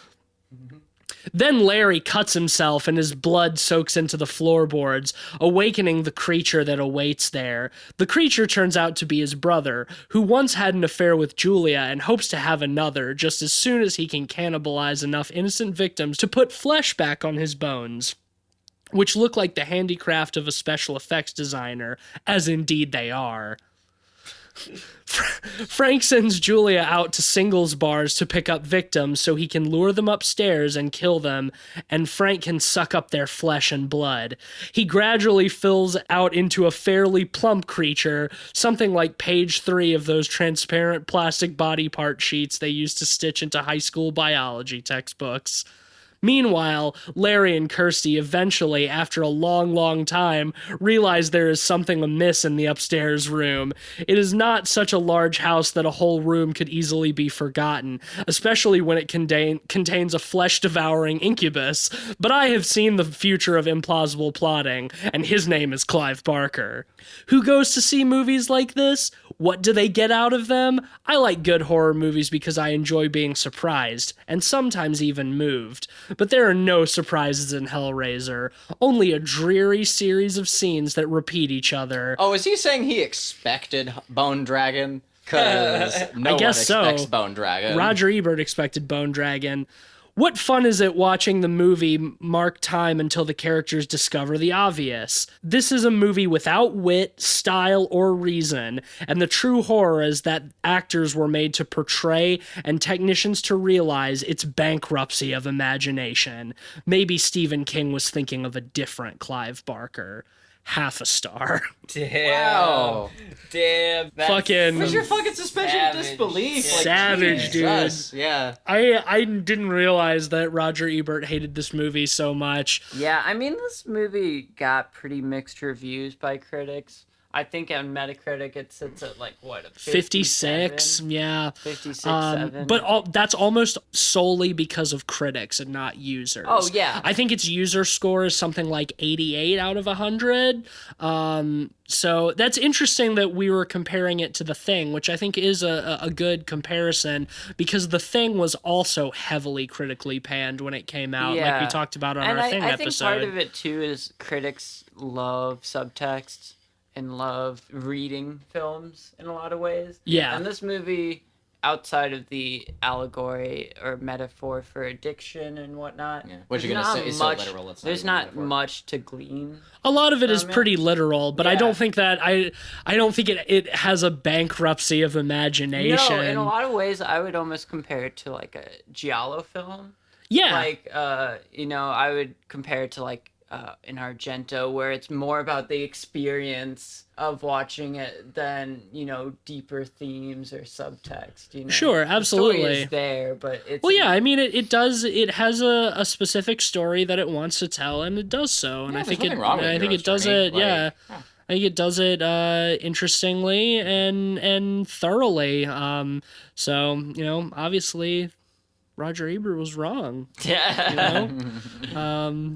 Then Larry cuts himself and his blood soaks into the floorboards, awakening the creature that awaits there. The creature turns out to be his brother, who once had an affair with Julia and hopes to have another just as soon as he can cannibalize enough innocent victims to put flesh back on his bones, which look like the handicraft of a special effects designer, as indeed they are. Frank sends Julia out to singles bars to pick up victims so he can lure them upstairs and kill them, and Frank can suck up their flesh and blood. He gradually fills out into a fairly plump creature, something like page 3 of those transparent plastic body part sheets they used to stitch into high school biology textbooks. Meanwhile, Larry and Kirsty eventually, after a long, long time, realize there is something amiss in the upstairs room. It is not such a large house that a whole room could easily be forgotten, especially when it contains a flesh-devouring incubus, but I have seen the future of implausible plotting, and his name is Clive Barker. Who goes to see movies like this? What do they get out of them? I like good horror movies because I enjoy being surprised, and sometimes even moved. But there are no surprises in Hellraiser, only a dreary series of scenes that repeat each other. Oh, is he saying he expected Bone Dragon? Because no I guess one expects so. Bone Dragon. Roger Ebert expected Bone Dragon. What fun is it watching the movie mark time until the characters discover the obvious? This is a movie without wit, style, or reason, and the true horror is that actors were made to portray and technicians to realize its bankruptcy of imagination. Maybe Stephen King was thinking of a different Clive Barker. Half a star. Damn. Wow. Damn. Fucking... Where's your fucking suspension of disbelief? Like, Savage, Jesus. dude. Yeah. I didn't realize that Roger Ebert hated this movie so much. Yeah, I mean, this movie got pretty mixed reviews by critics. I think on Metacritic it sits at like, what, a 56, yeah. 56, 7. But that's almost solely because of critics and not users. Oh, yeah. I think its user score is something like 88 out of 100. So that's interesting that we were comparing it to The Thing, which I think is a good comparison because The Thing was also heavily critically panned when it came out, like we talked about on our Thing I episode. think part of it, too, is critics love subtext and love reading films in a lot of ways. Yeah. And this movie, outside of the allegory or metaphor for addiction and whatnot. Yeah. What you're there's gonna not say is much, so literal. It's there's even a not metaphor. much to glean. A lot of it is from it. pretty literal, but I Yeah. don't think that I don't think it has a bankruptcy of imagination. No, in a lot of ways, I would almost compare it to like a giallo film. Yeah. Like, I would compare it to like in Argento, where it's more about the experience of watching it than deeper themes or subtext. Sure, absolutely. The story is there, but it's Well, yeah, I mean, it has a specific story that it wants to tell, and it does so, and Yeah, I think there's nothing wrong with I think Hero's it does Journey. it. Yeah. I think it does it interestingly and thoroughly. So obviously, Roger Ebert was wrong. yeah.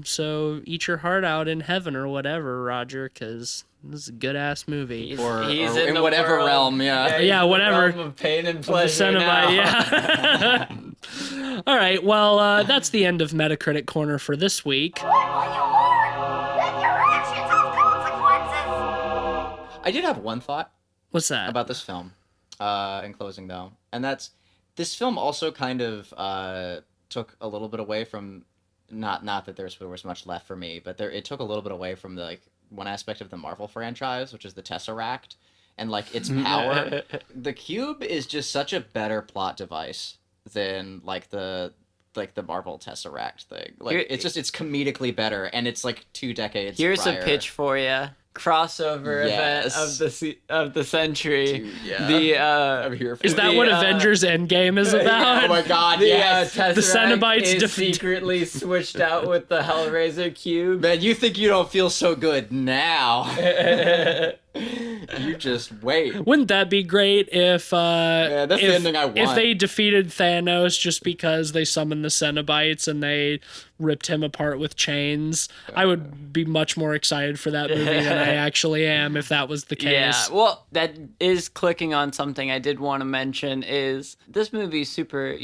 So eat your heart out in heaven or whatever, Roger, because this is a good ass movie. Or He's in the whatever world. realm, yeah. he's Yeah, in the whatever. realm of pain and The pleasure Cenobite, now. yeah. All right, well, that's the end of Metacritic Corner for this week. What will you learn? That your actions have consequences. I did have one thought What's that? about this film, in closing though, and that's this film also kind of took a little bit away from not that there was much left for me, but it took a little bit away from the like one aspect of the Marvel franchise, which is the Tesseract and like its power. The cube is just such a better plot device than like the Marvel Tesseract thing. Like it's comedically better, and it's like 2 decades. Here's prior. a pitch for you. Crossover Yes. event of the century. Dude, yeah. The I'm here for Is that the, what Avengers Endgame is about? Oh my god, the yes. Tesseract The Cenobites is secretly switched out with the Hellraiser cube. Man, you think you don't feel so good now. You just wait. Wouldn't that be great if Yeah, that's the ending I want. if they defeated Thanos just because they summoned the Cenobites and they ripped him apart with chains? I would be much more excited for that movie than I actually am if that was the case. Yeah, well, that is clicking on something I did want to mention is this movie is super,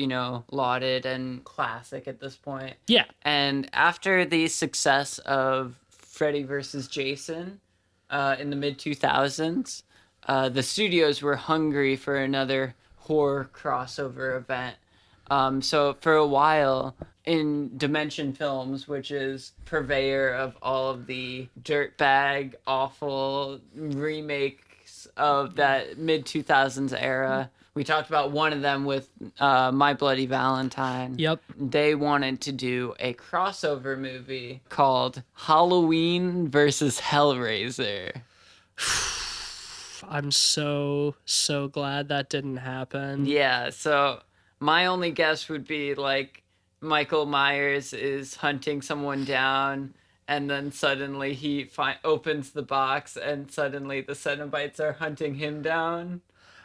lauded and classic at this point. Yeah. And after the success of Freddy vs. Jason in the mid-2000s, the studios were hungry for another horror crossover event. So for a while, in Dimension Films, which is purveyor of all of the dirtbag, awful remakes of that mid-2000s era, we talked about one of them with My Bloody Valentine. Yep. They wanted to do a crossover movie called Halloween versus Hellraiser. I'm so glad that didn't happen. Yeah, so my only guess would be like Michael Myers is hunting someone down, and then suddenly he opens the box, and suddenly the Cenobites are hunting him down.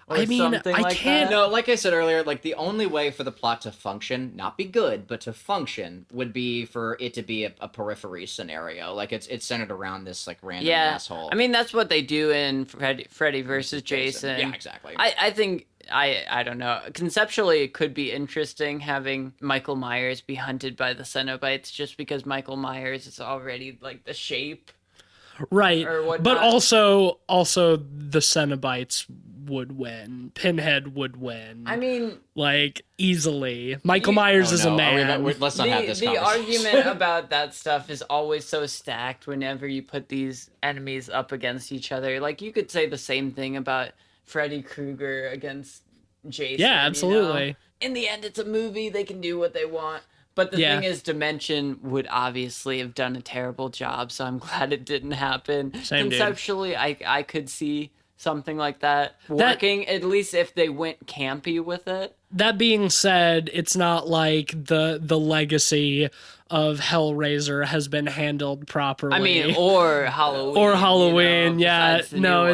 Or I mean, something I like can't- that. No, like I said earlier, like the only way for the plot to function, not be good, but to function, would be for it to be a periphery scenario. Like it's centered around this like random Yeah, asshole. I mean that's what they do in Freddy versus Jason. Yeah, exactly. I think I don't know. Conceptually, it could be interesting having Michael Myers be hunted by the Cenobites, just because Michael Myers is already like the shape. Right. Or whatnot. But also the Cenobites would win. Pinhead would win. I mean, like easily. Michael Myers is a man. Let's not have this the conversation. argument about that stuff is always so stacked whenever you put these enemies up against each other. Like you could say the same thing about Freddy Krueger against Jason. Yeah, absolutely. You know? In the end, it's a movie. They can do what they want. But the thing is, Dimension would obviously have done a terrible job, so I'm glad it didn't happen. Same, dude. Conceptually, I could see something like that working, at least if they went campy with it. That being said, it's not like the legacy of Hellraiser has been handled properly. I mean, or Halloween. or Halloween, yeah. besides the No,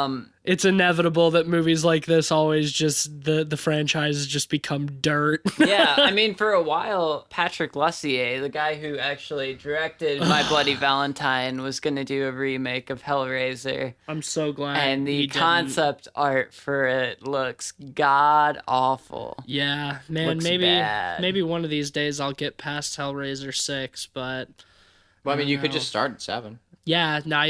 new it's inevitable that movies like this always just the franchises just become dirt. Yeah, I mean, for a while, Patrick Lussier, the guy who actually directed My Bloody Valentine, was going to do a remake of Hellraiser. I'm so glad. And he the didn't. concept art for it looks god awful. Yeah, man, Looks bad. maybe one of these days I'll get past Hellraiser 6, but Well, I mean, you could know. just start at 7. Yeah, no,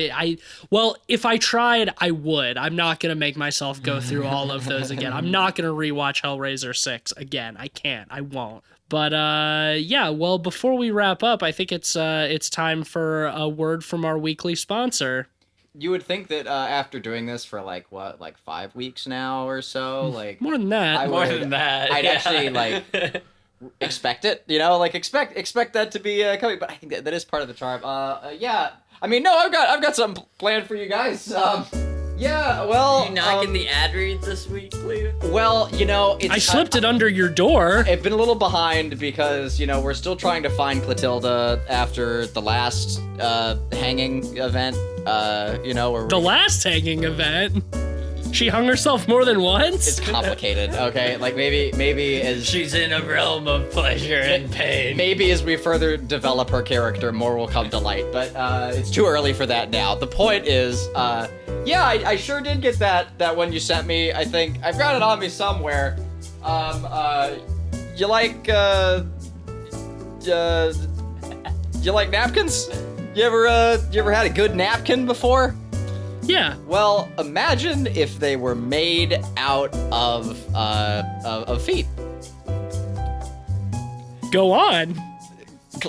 well, if I tried, I would. I'm not going to make myself go through all of those again. I'm not going to rewatch Hellraiser 6 again. I can't. I won't. But yeah, well, before we wrap up, I think it's time for a word from our weekly sponsor. You would think that after doing this for like 5 weeks now or so, like More than that. I'd actually like expect it, like expect that to be coming. But I think that is part of the charm. Yeah. I mean, no, I've got something planned for you guys. Yeah, well... Are you knocking the ad reads this week, Clive? Well, I slipped it under your door. I've been a little behind because, we're still trying to find Clotilda after the last hanging event, The last hanging event? She hung herself more than once? It's complicated, okay? Like, maybe as... She's in a realm of pleasure and pain. Maybe as we further develop her character, more will come to light, but it's too early for that now. The point is, yeah, I sure did get that one you sent me. I think I've got it on me somewhere. You like napkins? You ever had a good napkin before? Yeah. Well, imagine if they were made out of feet. Go on.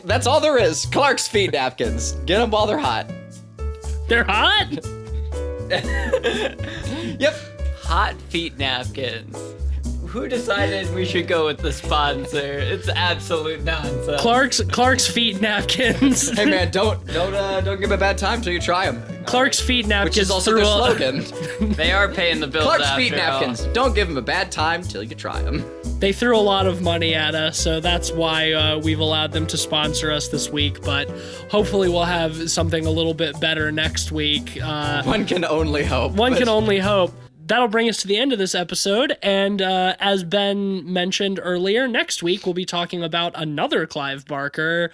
That's all there is. Clark's feet napkins. Get them while they're hot. They're hot? Yep. Hot feet napkins. Who decided we should go with the sponsor? It's absolute nonsense. Clark's feet napkins. Hey man, don't give a bad time till you try them. Clark's feet napkins. Which is also their slogan. They are paying the bills. Clark's feet after napkins. Don't give them a bad time till you try them. They threw a lot of money at us, so that's why we've allowed them to sponsor us this week. But hopefully we'll have something a little bit better next week. One can only hope. One can only hope. That'll bring us to the end of this episode, and as Ben mentioned earlier, next week we'll be talking about another Clive Barker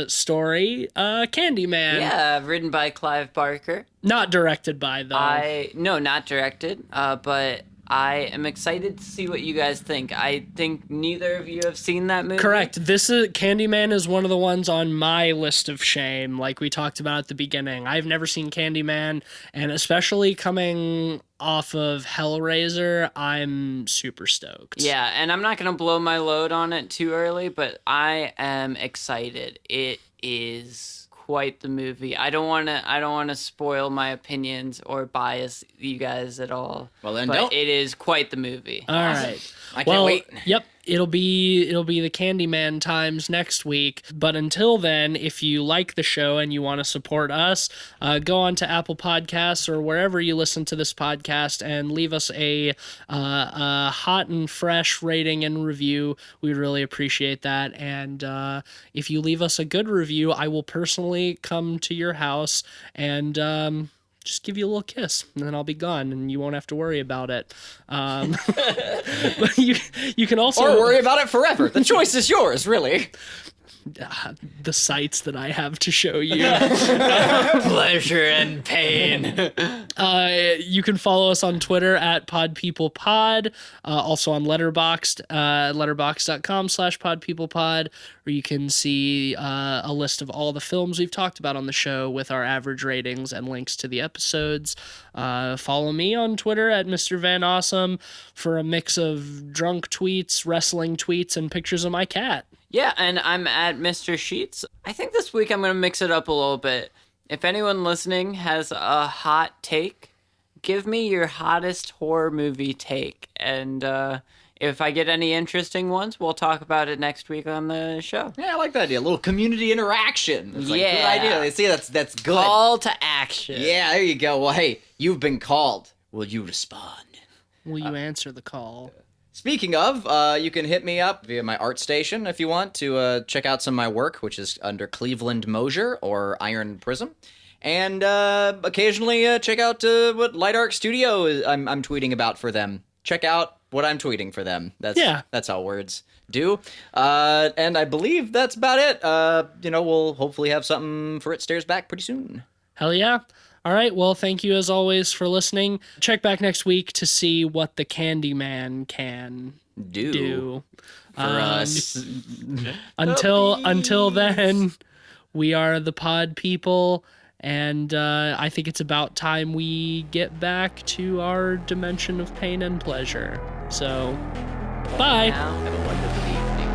story, Candyman. Yeah, written by Clive Barker. Not directed by, though. No, not directed, but I am excited to see what you guys think. I think neither of you have seen that movie. Correct. Candyman is one of the ones on my list of shame, like we talked about at the beginning. I've never seen Candyman, and especially coming off of Hellraiser, I'm super stoked. Yeah, and I'm not going to blow my load on it too early, but I am excited. It is quite the movie. I don't want to spoil my opinions or bias you guys at all. Well, then but don't. It is quite the movie. All right. I can't wait. Yep. It'll be the Candyman times next week. But until then, if you like the show and you want to support us, go on to Apple Podcasts or wherever you listen to this podcast and leave us a hot and fresh rating and review. We'd really appreciate that. And if you leave us a good review, I will personally come to your house and just give you a little kiss, and then I'll be gone, and you won't have to worry about it. But you can also... Or worry about it forever. The choice is yours, really. The sights that I have to show you. Pleasure and pain. You can follow us on Twitter at PodPeoplePod, also on Letterboxd, letterboxd.com/PodPeoplePod, where you can see a list of all the films we've talked about on the show with our average ratings and links to the episodes. Follow me on Twitter at Mr. Van Awesome for a mix of drunk tweets, wrestling tweets, and pictures of my cat. Yeah, and I'm at Mr. Sheets. I think this week I'm going to mix it up a little bit. If anyone listening has a hot take, give me your hottest horror movie take. And if I get any interesting ones, we'll talk about it next week on the show. Yeah, I like that idea. A little community interaction. It's like, Yeah. good idea. See, that's good. Call to action. Yeah, there you go. Well, hey, you've been called. Will you respond? Will you answer the call? Speaking of, you can hit me up via my art station if you want to check out some of my work, which is under Cleveland Mosier or Iron Prism. And occasionally check out what Light Arc Studio I'm tweeting about for them. Check out what I'm tweeting for them. That's how words do. And I believe that's about it. We'll hopefully have something for It Stares Back pretty soon. Hell yeah. All right, well, thank you as always for listening. Check back next week to see what the Candyman can do. For us. Until then, we are the Pod People, And I think it's about time we get back to our dimension of pain and pleasure. So, bye. Now. Have a wonderful evening.